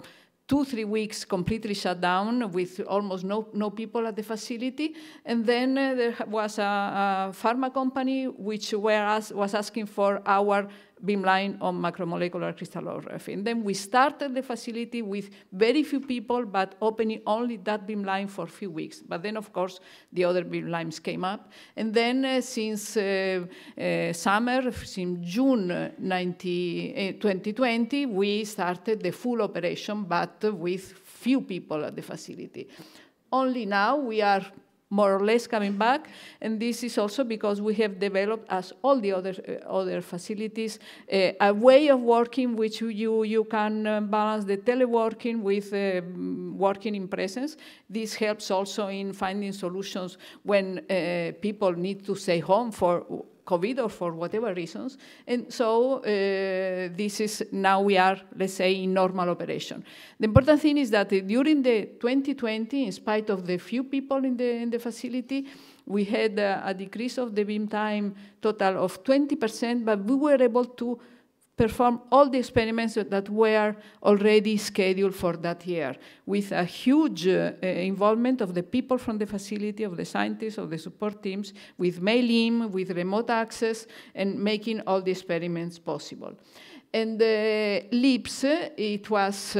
2-3 weeks completely shut down with almost no people at the facility. And then there was a pharma company which was asking for our beamline on macromolecular crystallography. And then we started the facility with very few people, but opening only that beamline for a few weeks. But then, of course, the other beamlines came up. And then since summer, since June 2020, we started the full operation, but with few people at the facility. Only now we are more or less coming back, and this is also because we have developed, as all the other facilities, a way of working which you can balance the teleworking with working in presence. This helps also in finding solutions when people need to stay home for COVID or for whatever reasons. And so this is, now we are, let's say, in normal operation. The important thing is that during the 2020, in spite of the few people in the facility, we had a decrease of the beam time total of 20%, but we were able to perform all the experiments that were already scheduled for that year, with a huge involvement of the people from the facility, of the scientists, of the support teams, with mail-in, with remote access, and making all the experiments possible. And LIPS, it was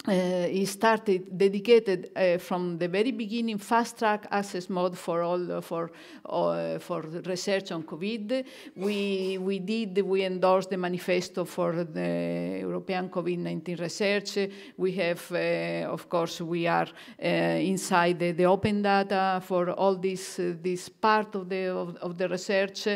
it started dedicated from the very beginning fast-track access mode for all for research on COVID. We endorsed the manifesto for the European COVID-19 research. We have, of course, we are inside the open data for all this part of the research.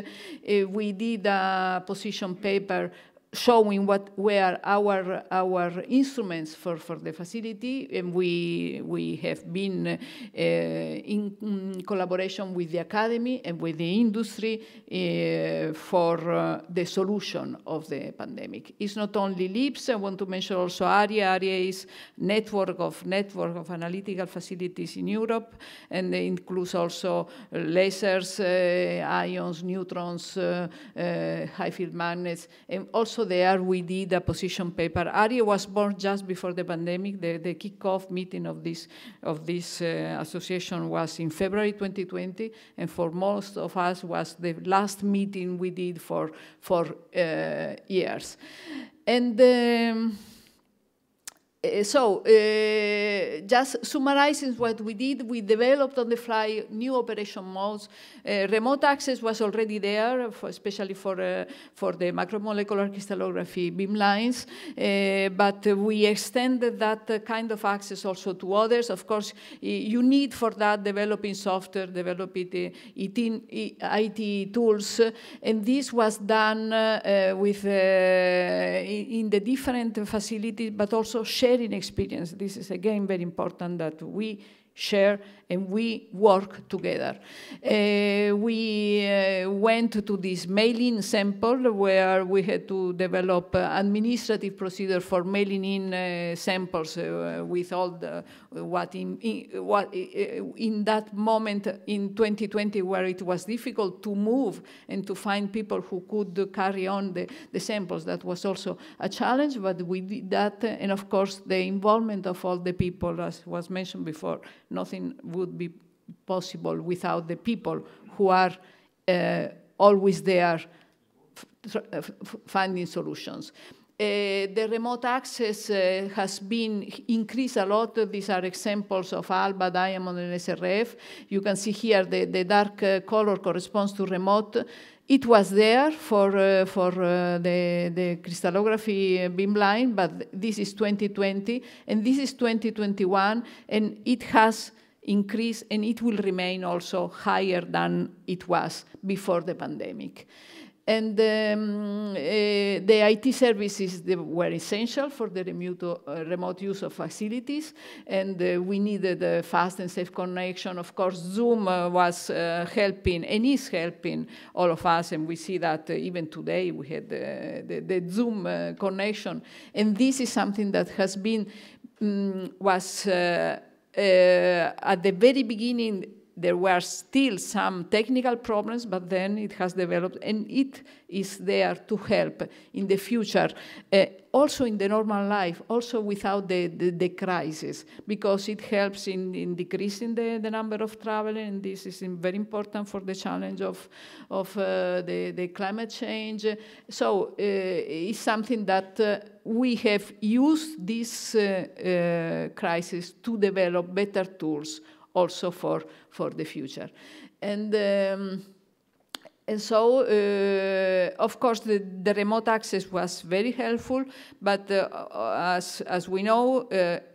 We did a position paper showing what were our instruments for the facility, and we have been in collaboration with the academy and with the industry for the solution of the pandemic. It's not only LIPS. I want to mention also ARIA. ARIA is network of analytical facilities in Europe, and it includes also lasers, ions, neutrons, high field magnets, and also there we did a position paper. ARIA was born just before the pandemic. The kickoff meeting of this association was in February 2020, and for most of us was the last meeting we did for years. And Just summarizing what we did, we developed on the fly new operation modes. Remote access was already there, especially for the macromolecular crystallography beamlines, but we extended that kind of access also to others. Of course, you need for that developing software, developing IT tools, and this was done with in the different facilities, but also sharing experience. This is again very important that we share and we work together. We went to this mailing sample where we had to develop administrative procedure for mailing in samples with all the what in that moment in 2020 where it was difficult to move and to find people who could carry on the samples. That was also a challenge, but we did that, and of course the involvement of all the people, as was mentioned before. Nothing would be possible without the people who are always there finding solutions. The remote access has been increased a lot. These are examples of ALBA, diamond, and SRF. You can see here the dark color corresponds to remote. It was there for the crystallography beamline, but this is 2020, and this is 2021, and it has increased, and it will remain also higher than it was before the pandemic. And the IT services were essential for the remote use of facilities, and we needed a fast and safe connection. Of course, Zoom was helping and is helping all of us, and we see that even today we had the Zoom connection. And this is something that has been, was at the very beginning, there were still some technical problems, but then it has developed, and it is there to help in the future, also in the normal life, also without the crisis, because it helps in decreasing the number of travel, and this is very important for the challenge of the climate change. So it's something that we have used this crisis to develop better tools also for the future. And so, of course, the remote access was very helpful, but as we know,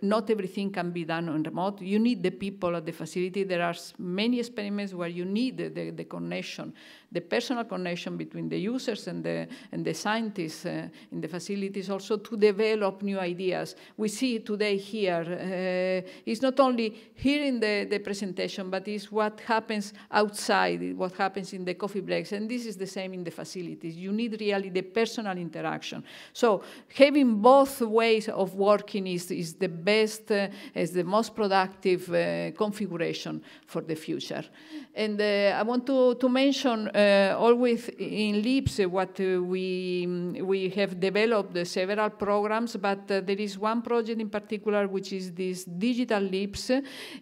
not everything can be done on remote. You need the people at the facility. There are many experiments where you need the connection, the personal connection between the users and the scientists in the facilities, also to develop new ideas. We see today here, it's not only hearing the presentation, but it's what happens outside, what happens in the coffee breaks, and this is the same in the facilities. You need really the personal interaction. So having both ways of working is the best, is the most productive configuration for the future. And I want to mention always in LEAPS what we have developed several programs, but there is one project in particular which is this digital LEAPS,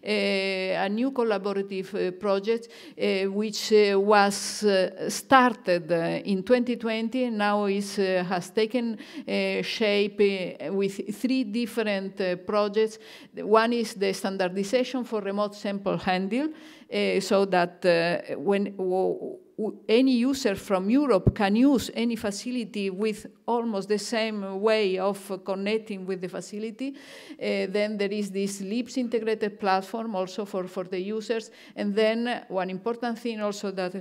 a new collaborative project which was started in 2020 and now has taken shape with 3 different projects. One is the standardization for remote sample handle, so that when any user from Europe can use any facility with almost the same way of connecting with the facility. Then there is this LEAPS integrated platform also for the users. And then one important thing also that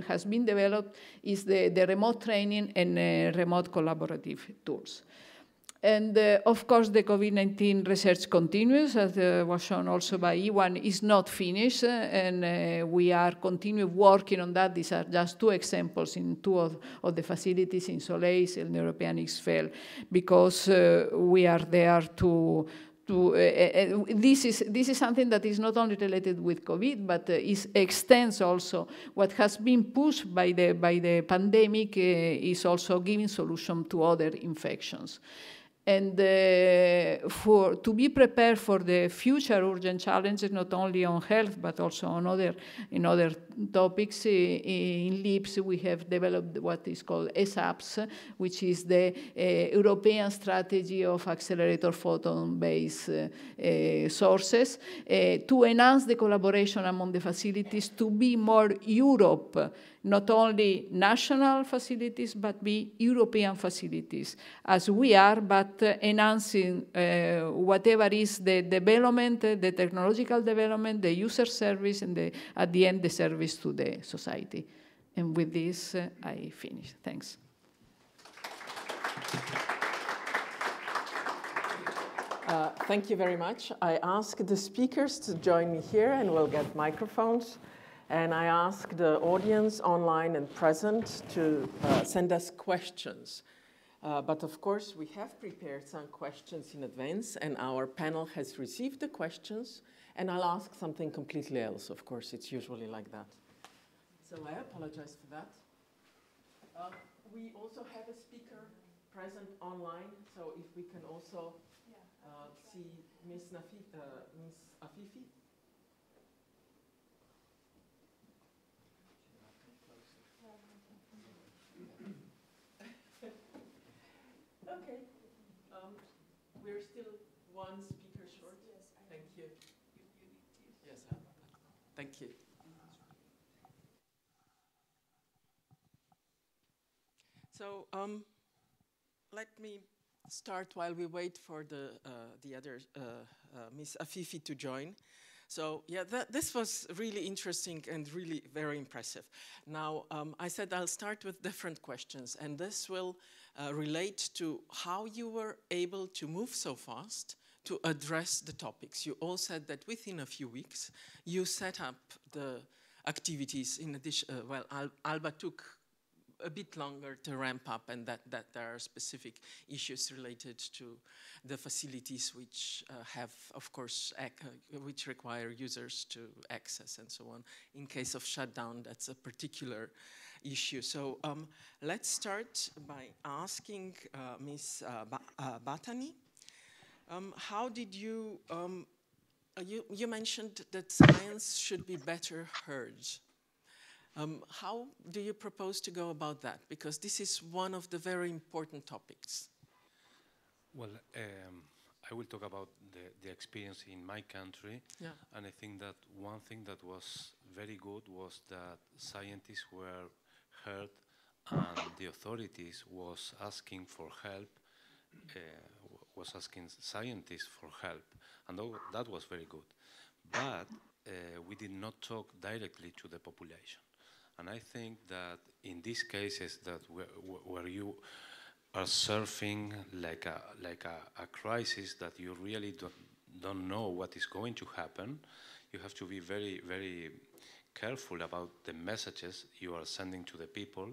has been developed is the remote training and remote collaborative tools. And of course, the COVID-19 research continues, as was shown also by Ewan, is not finished, and we are continuing working on that. These are just 2 examples in 2 of the facilities in Soleil and European XFEL, because we are there to this is something that is not only related with COVID, but extends also what has been pushed by the pandemic is also giving solution to other infections. And to be prepared for the future urgent challenges, not only on health, but also on other topics, in LIPS we have developed what is called ESAPS, which is the European strategy of accelerator photon-based sources, to enhance the collaboration among the facilities, to be more Europe, not only national facilities, but be European facilities, as we are, but enhancing whatever is the development, the technological development, the user service, and at the end, the service to the society. And with this, I finish. Thanks. Thank you very much. I ask the speakers to join me here, and we'll get microphones. And I ask the audience online and present to send us questions. But of course, we have prepared some questions in advance, and our panel has received the questions. And I'll ask something completely else. Of course, it's usually like that. So I apologize for that. We also have a speaker present online. So if we can also see Ms. AFIFI. Okay. We're still one speaker short. Yes, thank you. Yes, thank you. So let me start while we wait for the other Ms. AFIFI to join. So yeah, this was really interesting and really very impressive. Now, I said I'll start with different questions, and this will relate to how you were able to move so fast to address the topics. You all said that within a few weeks, you set up the activities in addition, well, ALBA took a bit longer to ramp up, and that there are specific issues related to the facilities which have, of course, which require users to access and so on. In case of shutdown, that's a particular issue. So let's start by asking Ms. BATTHYÁNY, how did you, you mentioned that science should be better heard. How do you propose to go about that? Because this is one of the very important topics. Well, I will talk about the experience in my country. Yeah. And I think that one thing that was very good was that scientists were heard and the authorities was asking for help, was asking scientists for help. And that was very good. But we did not talk directly to the population. And I think that in these cases that where you are surfing like a crisis that you really don't know what is going to happen, you have to be very, very careful about the messages you are sending to the people.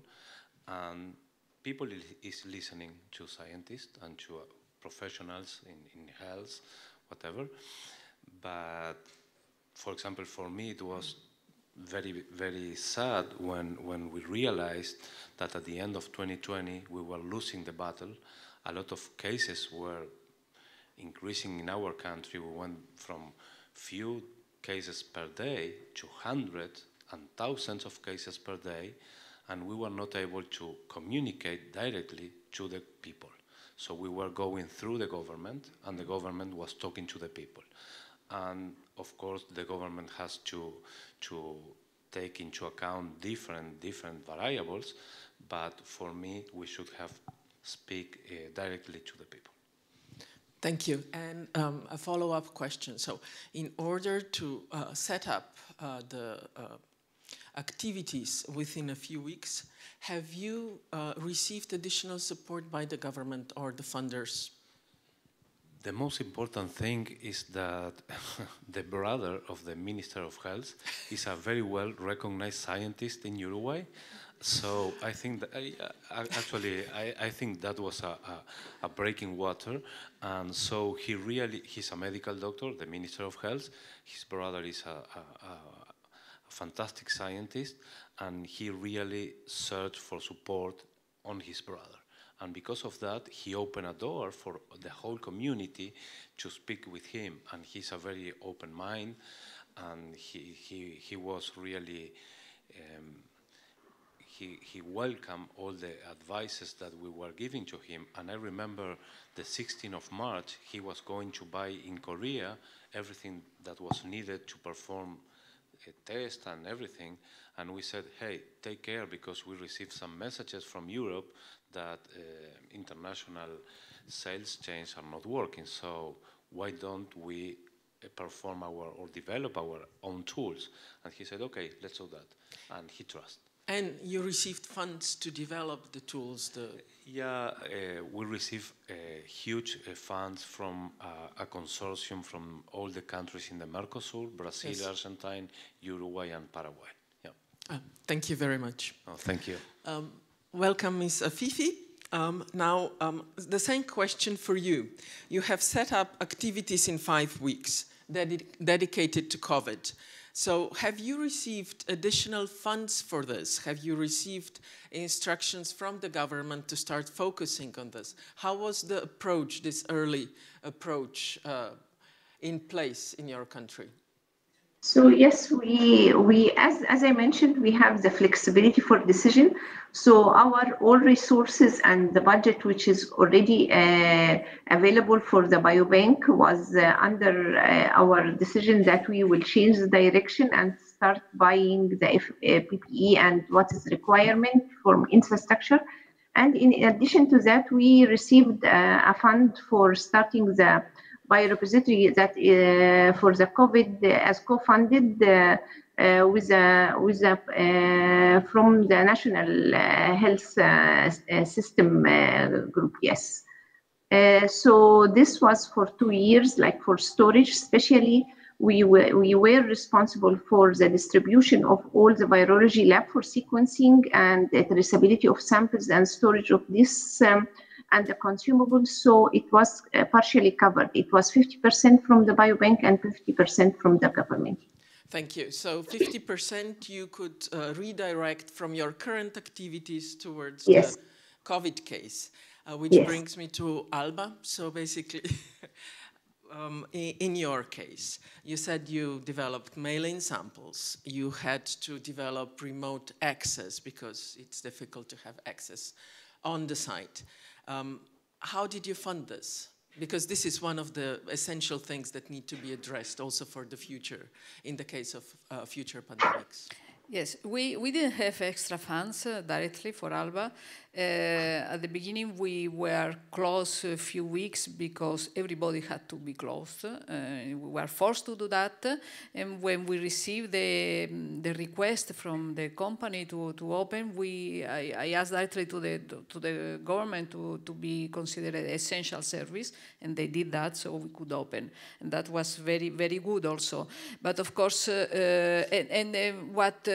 And people is listening to scientists and to professionals in health, whatever. But for example, for me, it was very, very sad when we realized that at the end of 2020, we were losing the battle. A lot of cases were increasing in our country. We went from few cases per day to hundreds and thousands of cases per day, and we were not able to communicate directly to the people. So we were going through the government, and the government was talking to the people. And of course, the government has to take into account different variables, but for me, we should have speak directly to the people. Thank you. And a follow-up question. So in order to set up the activities within a few weeks, have you received additional support by the government or the funders? The most important thing is that the brother of the Minister of Health is a very well-recognized scientist in Uruguay. So I think that, I think that was a breaking water. And so he's a medical doctor, the Minister of Health. His brother is a fantastic scientist, and he really searched for support on his brother. And because of that, he opened a door for the whole community to speak with him. And he's a very open mind, and he was really, he welcomed all the advices that we were giving to him. And I remember the 16th of March, he was going to buy in Korea everything that was needed to perform a test and everything. And we said, hey, take care, because we received some messages from Europe that international sales chains are not working. So why don't we perform or develop our own tools? And he said, okay, let's do that. And he trusted. And you received funds to develop the tools? Yeah, we received huge funds from a consortium from all the countries in the Mercosur, Brazil, yes, Argentina, Uruguay, and Paraguay. Yeah. Thank you very much. Oh, thank you. Welcome, Ms. AFIFI. Now, the same question for you. You have set up activities in 5 weeks dedicated to COVID. So have you received additional funds for this? Have you received instructions from the government to start focusing on this? How was the approach, this early approach, in place in your country? So yes, we as I mentioned, we have the flexibility for decision. So our all resources and the budget, which is already available for the Biobank, was under our decision that we will change the direction and start buying the PPE and what is requirement from infrastructure. And in addition to that, we received a fund for starting the biorepository that for the COVID as co-funded from the National Health System group. Yes. So this was for 2 years, like for storage, especially. We were responsible for the distribution of all the virology lab for sequencing and the traceability of samples and storage of this and the consumables. So it was partially covered. It was 50% from the Biobank and 50% from the government. Thank you. So 50% you could redirect from your current activities towards, yes, the COVID case, which, yes, brings me to ALBA. So basically, in your case, you said you developed mail-in samples. You had to develop remote access because it's difficult to have access on the site. How did you fund this? Because this is one of the essential things that need to be addressed also for the future, in the case of future pandemics. Yes, we didn't have extra funds directly for ALBA. At the beginning, we were closed a few weeks because everybody had to be closed. We were forced to do that. And when we received the request from the company to open, I asked directly to the government to be considered an essential service, and they did that, so we could open. And that was very, very good also. But of course, what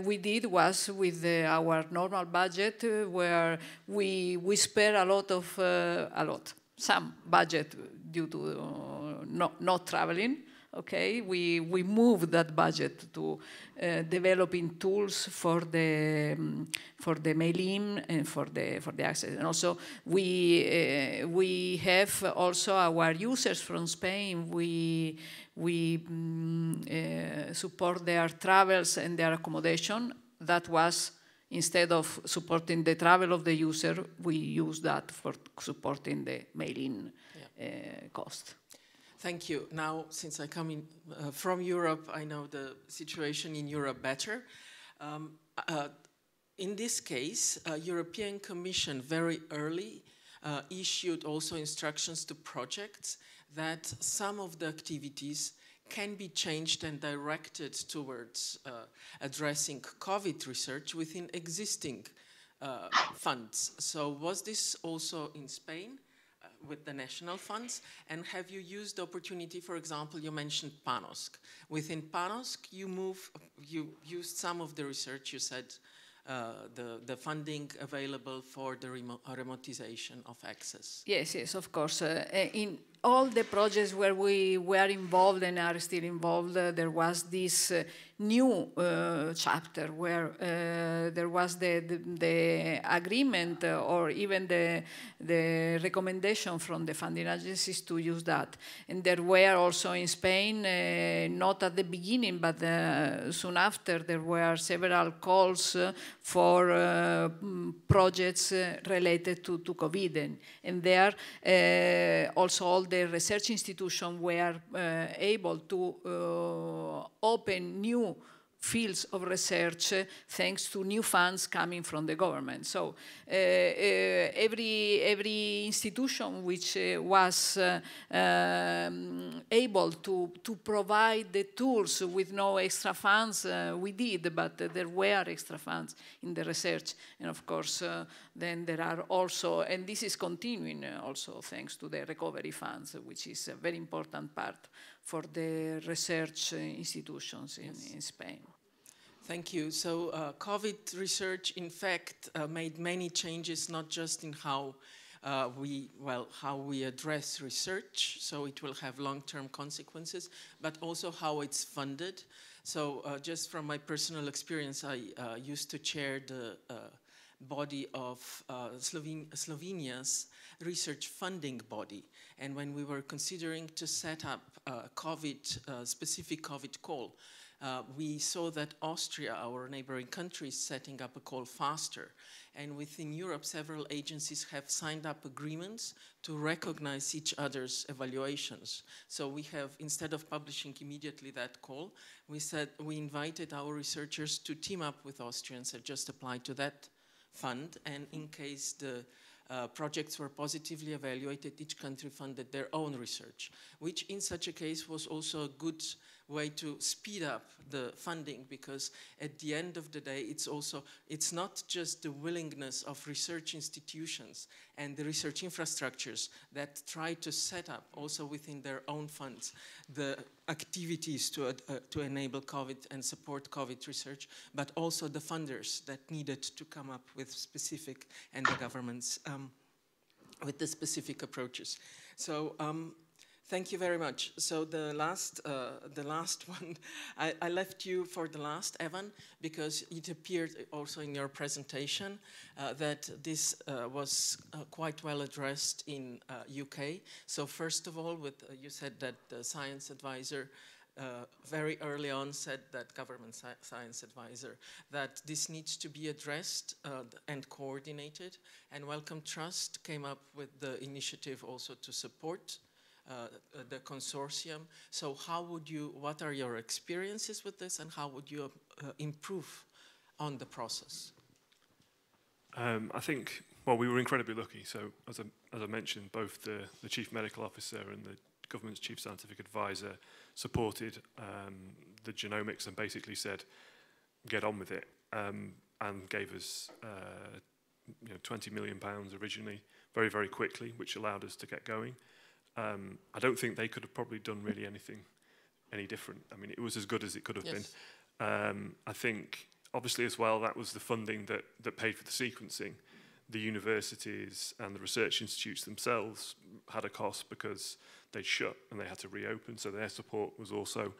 we did was with our normal budget, where we spare some budget due to not traveling. Okay, we moved that budget to developing tools for the mail-in and for the access. And also we have also our users from Spain. We support their travels and their accommodation. That was, instead of supporting the travel of the user, we use that for supporting the mail-in, yeah, cost. Thank you. Now, since I come in from Europe, I know the situation in Europe better. In this case, European Commission very early issued also instructions to projects that some of the activities can be changed and directed towards addressing COVID research within existing funds. So was this also in Spain with the national funds? And have you used the opportunity, for example, you mentioned PANOSC. Within PANOSC, you used some of the research, you said, the funding available for the remotization of access. Yes, of course. all the projects where we were involved and are still involved, there was this new chapter where there was the agreement or even the recommendation from the funding agencies to use that. And there were also in Spain, not at the beginning, but soon after, there were several calls for projects related to COVID. And there also all the research institutions were able to open new fields of research thanks to new funds coming from the government. So every institution which was able to provide the tools with no extra funds, we did, but there were extra funds in the research. And of course, then there are also, and this is continuing also thanks to the recovery funds, which is a very important part for the research institutions in Spain. Thank you. So COVID research, in fact, made many changes, not just in how we address research, so it will have long-term consequences, but also how it's funded. So just from my personal experience, I used to chair the body of Slovenia's research funding body. And when we were considering to set up a specific COVID call, we saw that Austria, our neighboring country, is setting up a call faster. And within Europe, several agencies have signed up agreements to recognize each other's evaluations. So we have, instead of publishing immediately that call, we invited our researchers to team up with Austrians and just apply to that fund. And in case the projects were positively evaluated, each country funded their own research, which in such a case was also a good way to speed up the funding, because at the end of the day, it's not just the willingness of research institutions and the research infrastructures that try to set up also within their own funds the activities to enable COVID and support COVID research, but also the funders that needed to come up with specific, and the governments with the specific approaches. So thank you very much. So the last one, I left you for the last, Ewan, because it appeared also in your presentation that this was quite well addressed in UK. So first of all, you said that the science advisor very early on said that government science advisor, that this needs to be addressed and coordinated. And Wellcome Trust came up with the initiative also to support the consortium. So what are your experiences with this, and how would you improve on the process? I think, well, we were incredibly lucky. So as I mentioned, both the Chief Medical Officer and the government's Chief Scientific Advisor supported the genomics and basically said, get on with it, and gave us £20 million originally, very, very quickly, which allowed us to get going. I don't think they could have probably done really anything any different. I mean, it was as good as it could have been. I think, obviously, as well, that was the funding that paid for the sequencing. The universities and the research institutes themselves had a cost because they'd shut and they had to reopen, so their support was also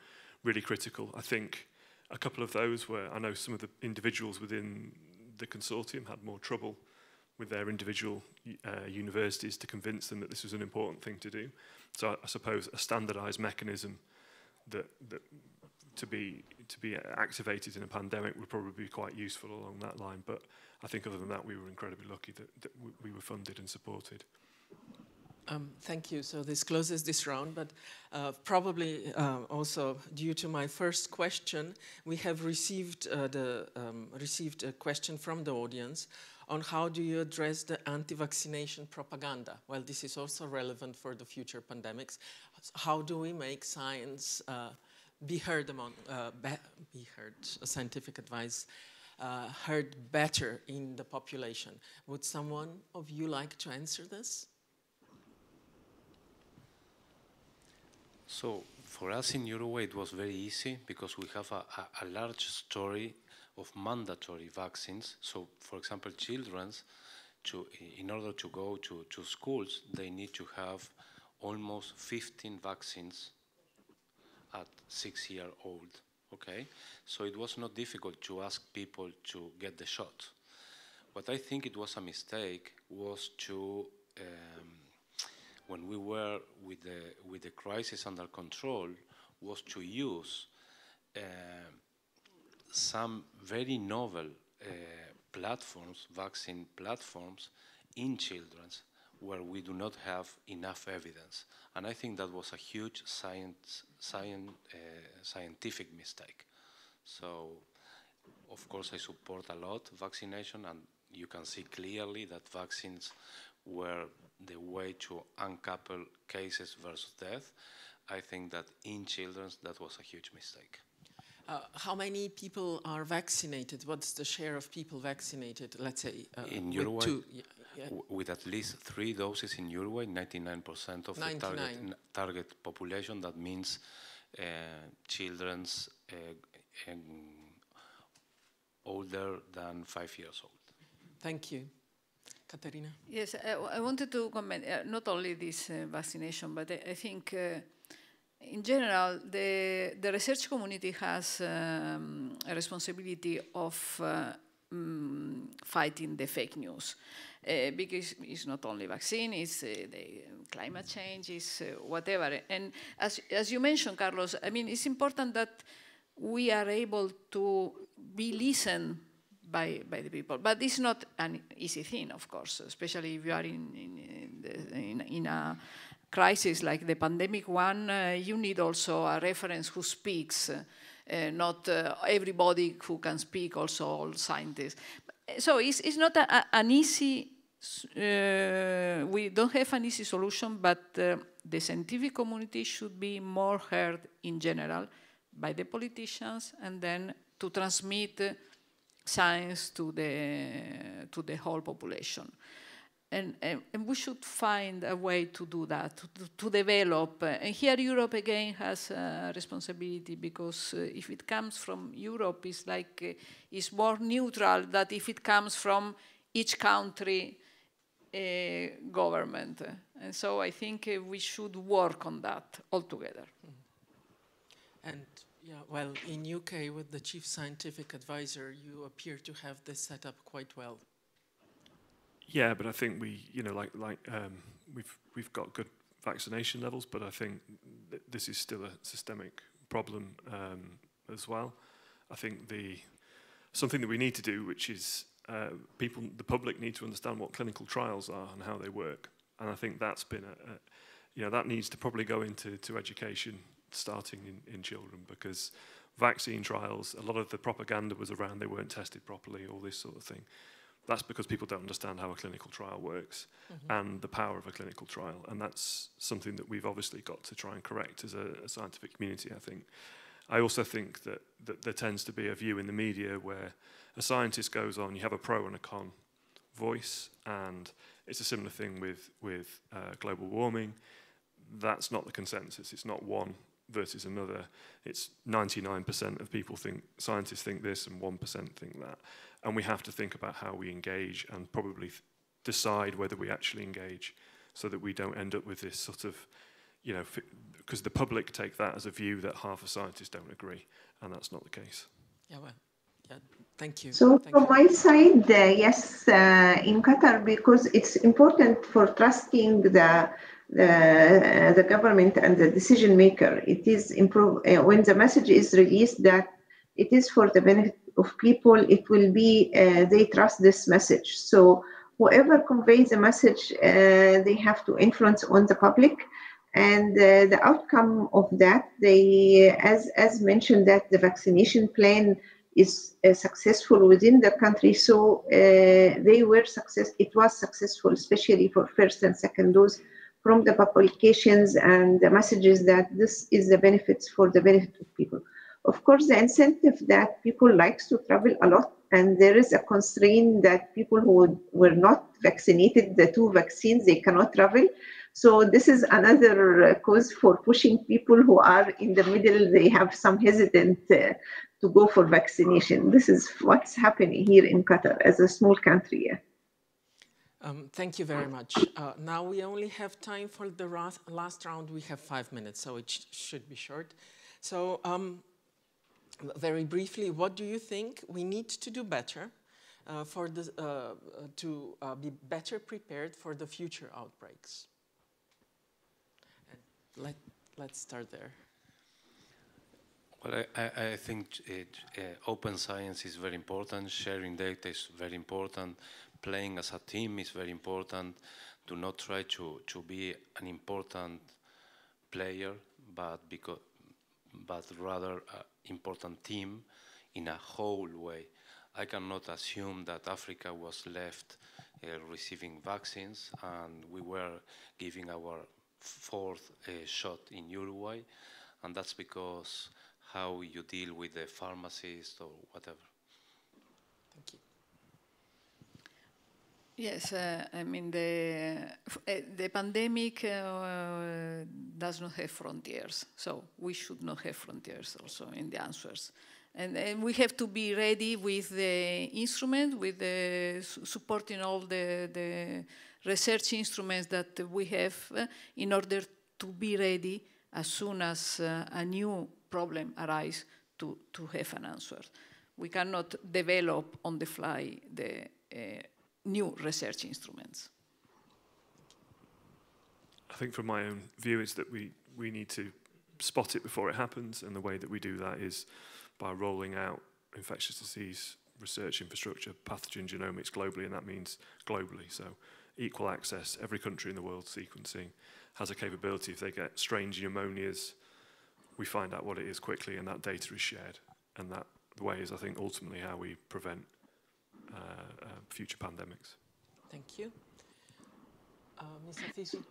really critical. I think a couple of those I know some of the individuals within the consortium had more trouble with their individual universities to convince them that this was an important thing to do. So I suppose a standardized mechanism that to be activated in a pandemic would probably be quite useful along that line. But I think other than that, we were incredibly lucky that we were funded and supported. Thank you. So this closes this round, but probably also due to my first question, we have received received a question from the audience on how do you address the anti-vaccination propaganda. Well, this is also relevant for the future pandemics. How do we make science be heard scientific advice heard better in the population? Would someone of you like to answer this? So for us in Uruguay, it was very easy because we have a large story of mandatory vaccines. So, for example, children, in order to go to schools, they need to have almost 15 vaccines at 6-year-old, okay? So it was not difficult to ask people to get the shot. What I think it was a mistake was to, when we were with the crisis under control, was to use some very novel platforms, vaccine platforms, in children where we do not have enough evidence. And I think that was a huge scientific mistake. So, of course, I support a lot vaccination, and you can see clearly that vaccines were the way to uncouple cases versus death. I think that in children, that was a huge mistake. How many people are vaccinated? What's the share of people vaccinated, let's say, in Uruguay? With 2? With at least 3 doses in Uruguay, 99% of the target population. That means children's older than 5 years old. Thank you. Caterina? Yes, I wanted to comment, not only this vaccination, but I think in general, the research community has a responsibility of fighting the fake news. Because it's not only vaccine, it's the climate change, it's whatever. And as you mentioned, Carlos, I mean, it's important that we are able to be listened by the people. But it's not an easy thing, of course, especially if you are in a crisis like the pandemic one. You need also a reference who speaks, not everybody who can speak, also all scientists. So it's not an easy, we don't have an easy solution, but the scientific community should be more heard in general by the politicians, and then to transmit science to the whole population. And we should find a way to do that, to develop. And here Europe again has a responsibility, because if it comes from Europe, it's like it's more neutral than if it comes from each country government. And so I think we should work on that all together. And yeah, well, in UK with the chief scientific advisor, you appear to have this set up quite well. Yeah, but I think we, you know, we've got good vaccination levels, but I think this is still a systemic problem as well. I think something that we need to do, which is the public need to understand what clinical trials are and how they work, and I think that's been that needs to probably go into education starting in children, because vaccine trials, a lot of the propaganda was around they weren't tested properly, all this sort of thing. That's because people don't understand how a clinical trial works and the power of a clinical trial. And that's something that we've obviously got to try and correct as a scientific community, I think. I also think that there tends to be a view in the media where a scientist goes on, you have a pro and a con voice, and it's a similar thing with global warming. That's not the consensus. It's not one versus another. It's 99% of people think, scientists think this, and 1% think that. And we have to think about how we engage and probably decide whether we actually engage, so that we don't end up with this sort of, because the public take that as a view that half of scientists don't agree, and that's not the case. Yeah, well, yeah, thank you. So thank from you. my side, yes, in Qatar, because it's important for trusting the government and the decision maker. It is when the message is released that it is for the benefit of people, it will be, they trust this message. So whoever conveys the message, they have to influence on the public. And the outcome of that, they, as mentioned, that the vaccination plan is successful within the country. So they were it was successful, especially for first and second dose, from the publications and the messages that this is the benefits for the benefit of people. Of course, the incentive that people likes to travel a lot, and there is a constraint that people who were not vaccinated, the 2 vaccines, they cannot travel. So this is another cause for pushing people who are in the middle. They have some hesitant to go for vaccination. This is what's happening here in Qatar as a small country. Yeah. Thank you very much. Now we only have time for the last round. We have 5 minutes, so it should be short. So very briefly, what do you think we need to do better to be better prepared for the future outbreaks? And let's start there. Well, I think open science is very important. Sharing data is very important. Playing as a team is very important. Do not try to be an important player, but rather an important team in a whole way. I cannot assume that Africa was left receiving vaccines and we were giving our 4th shot in Uruguay, and that's because how you deal with the pharmacist or whatever. Thank you. Yes, I mean, the pandemic does not have frontiers, so we should not have frontiers also in the answers. And we have to be ready with the instrument, with the supporting all the research instruments that we have in order to be ready as soon as a new problem arises to have an answer. We cannot develop on the fly the new research instruments. I think from my own view is that we need to spot it before it happens, and the way that we do that is by rolling out infectious disease research infrastructure, pathogen genomics globally, and that means globally. So equal access, every country in the world sequencing has a capability. If they get strange pneumonias, we find out what it is quickly, and that data is shared. And that way is, I think, ultimately how we prevent future pandemics. Thank you. Ms. AFIFI?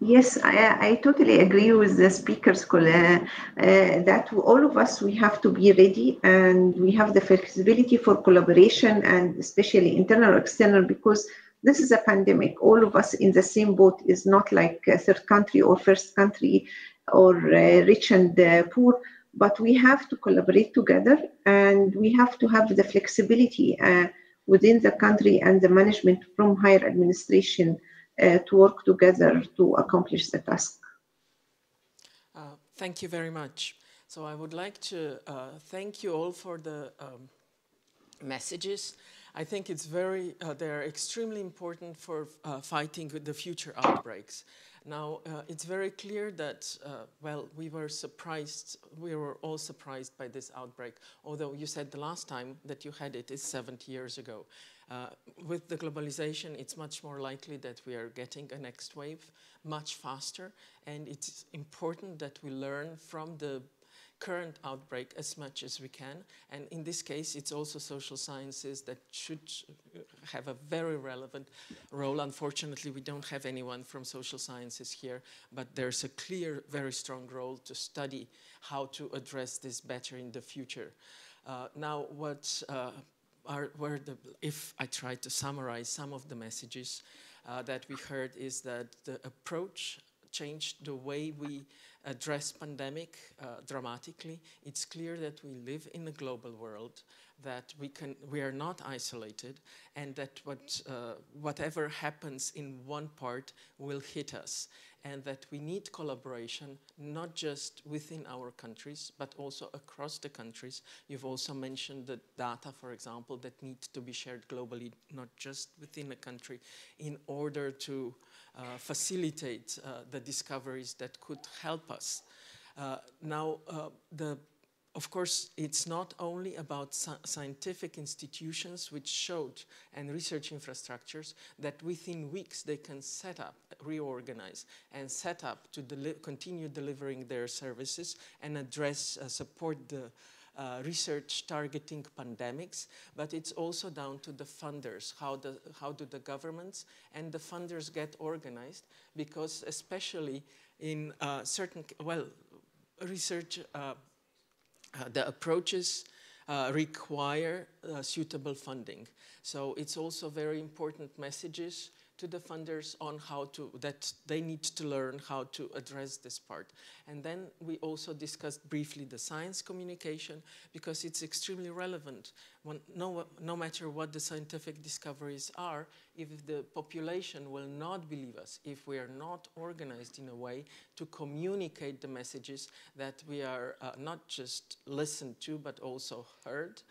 Yes, I totally agree with the speakers, that all of us, we have to be ready, and we have the flexibility for collaboration, and especially internal or external, because this is a pandemic. All of us in the same boat. Is not like a third country or first country or rich and poor, but we have to collaborate together, and we have to have the flexibility within the country and the management from higher administration to work together to accomplish the task. Thank you very much. So I would like to thank you all for the messages. I think it's they're extremely important for fighting with the future outbreaks. Now, it's very clear that, well, we were all surprised by this outbreak, although you said the last time that you had it is 70 years ago. With the globalization, it's much more likely that we are getting a next wave much faster, and it's important that we learn from the current outbreak as much as we can. And in this case, it's also social sciences that should have a very relevant role. Unfortunately, we don't have anyone from social sciences here, but there's a clear, very strong role to study how to address this better in the future. Now, if I try to summarize some of the messages that we heard, is that the approach changed the way we address pandemic dramatically. It's clear that we live in a global world, that we are not isolated, and that whatever happens in one part will hit us, and that we need collaboration, not just within our countries, but also across the countries. You've also mentioned the data, for example, that need to be shared globally, not just within a country, in order to facilitate the discoveries that could help us. Of course, it's not only about scientific institutions which showed, and research infrastructures, that within weeks they can set up, reorganize, and set up to continue delivering their services and support the research targeting pandemics, but it's also down to the funders. How do the governments and the funders get organized? Because especially in certain, research, the approaches require suitable funding. So it's also very important messages to the funders on how to, that they need to learn how to address this part. And then we also discussed briefly the science communication, because it's extremely relevant. No matter what the scientific discoveries are, if the population will not believe us, if we are not organized in a way to communicate the messages that we are not just listened to, but also heard,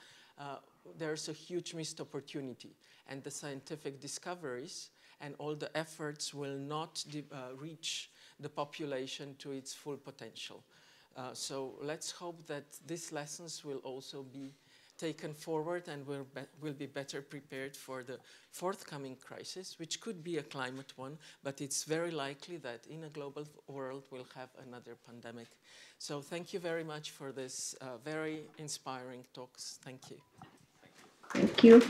there's a huge missed opportunity. And the scientific discoveries and all the efforts will not reach the population to its full potential. So let's hope that these lessons will also be taken forward and will be better prepared for the forthcoming crisis, which could be a climate one, but it's very likely that in a global world we'll have another pandemic. So thank you very much for this very inspiring talks. Thank you. Thank you.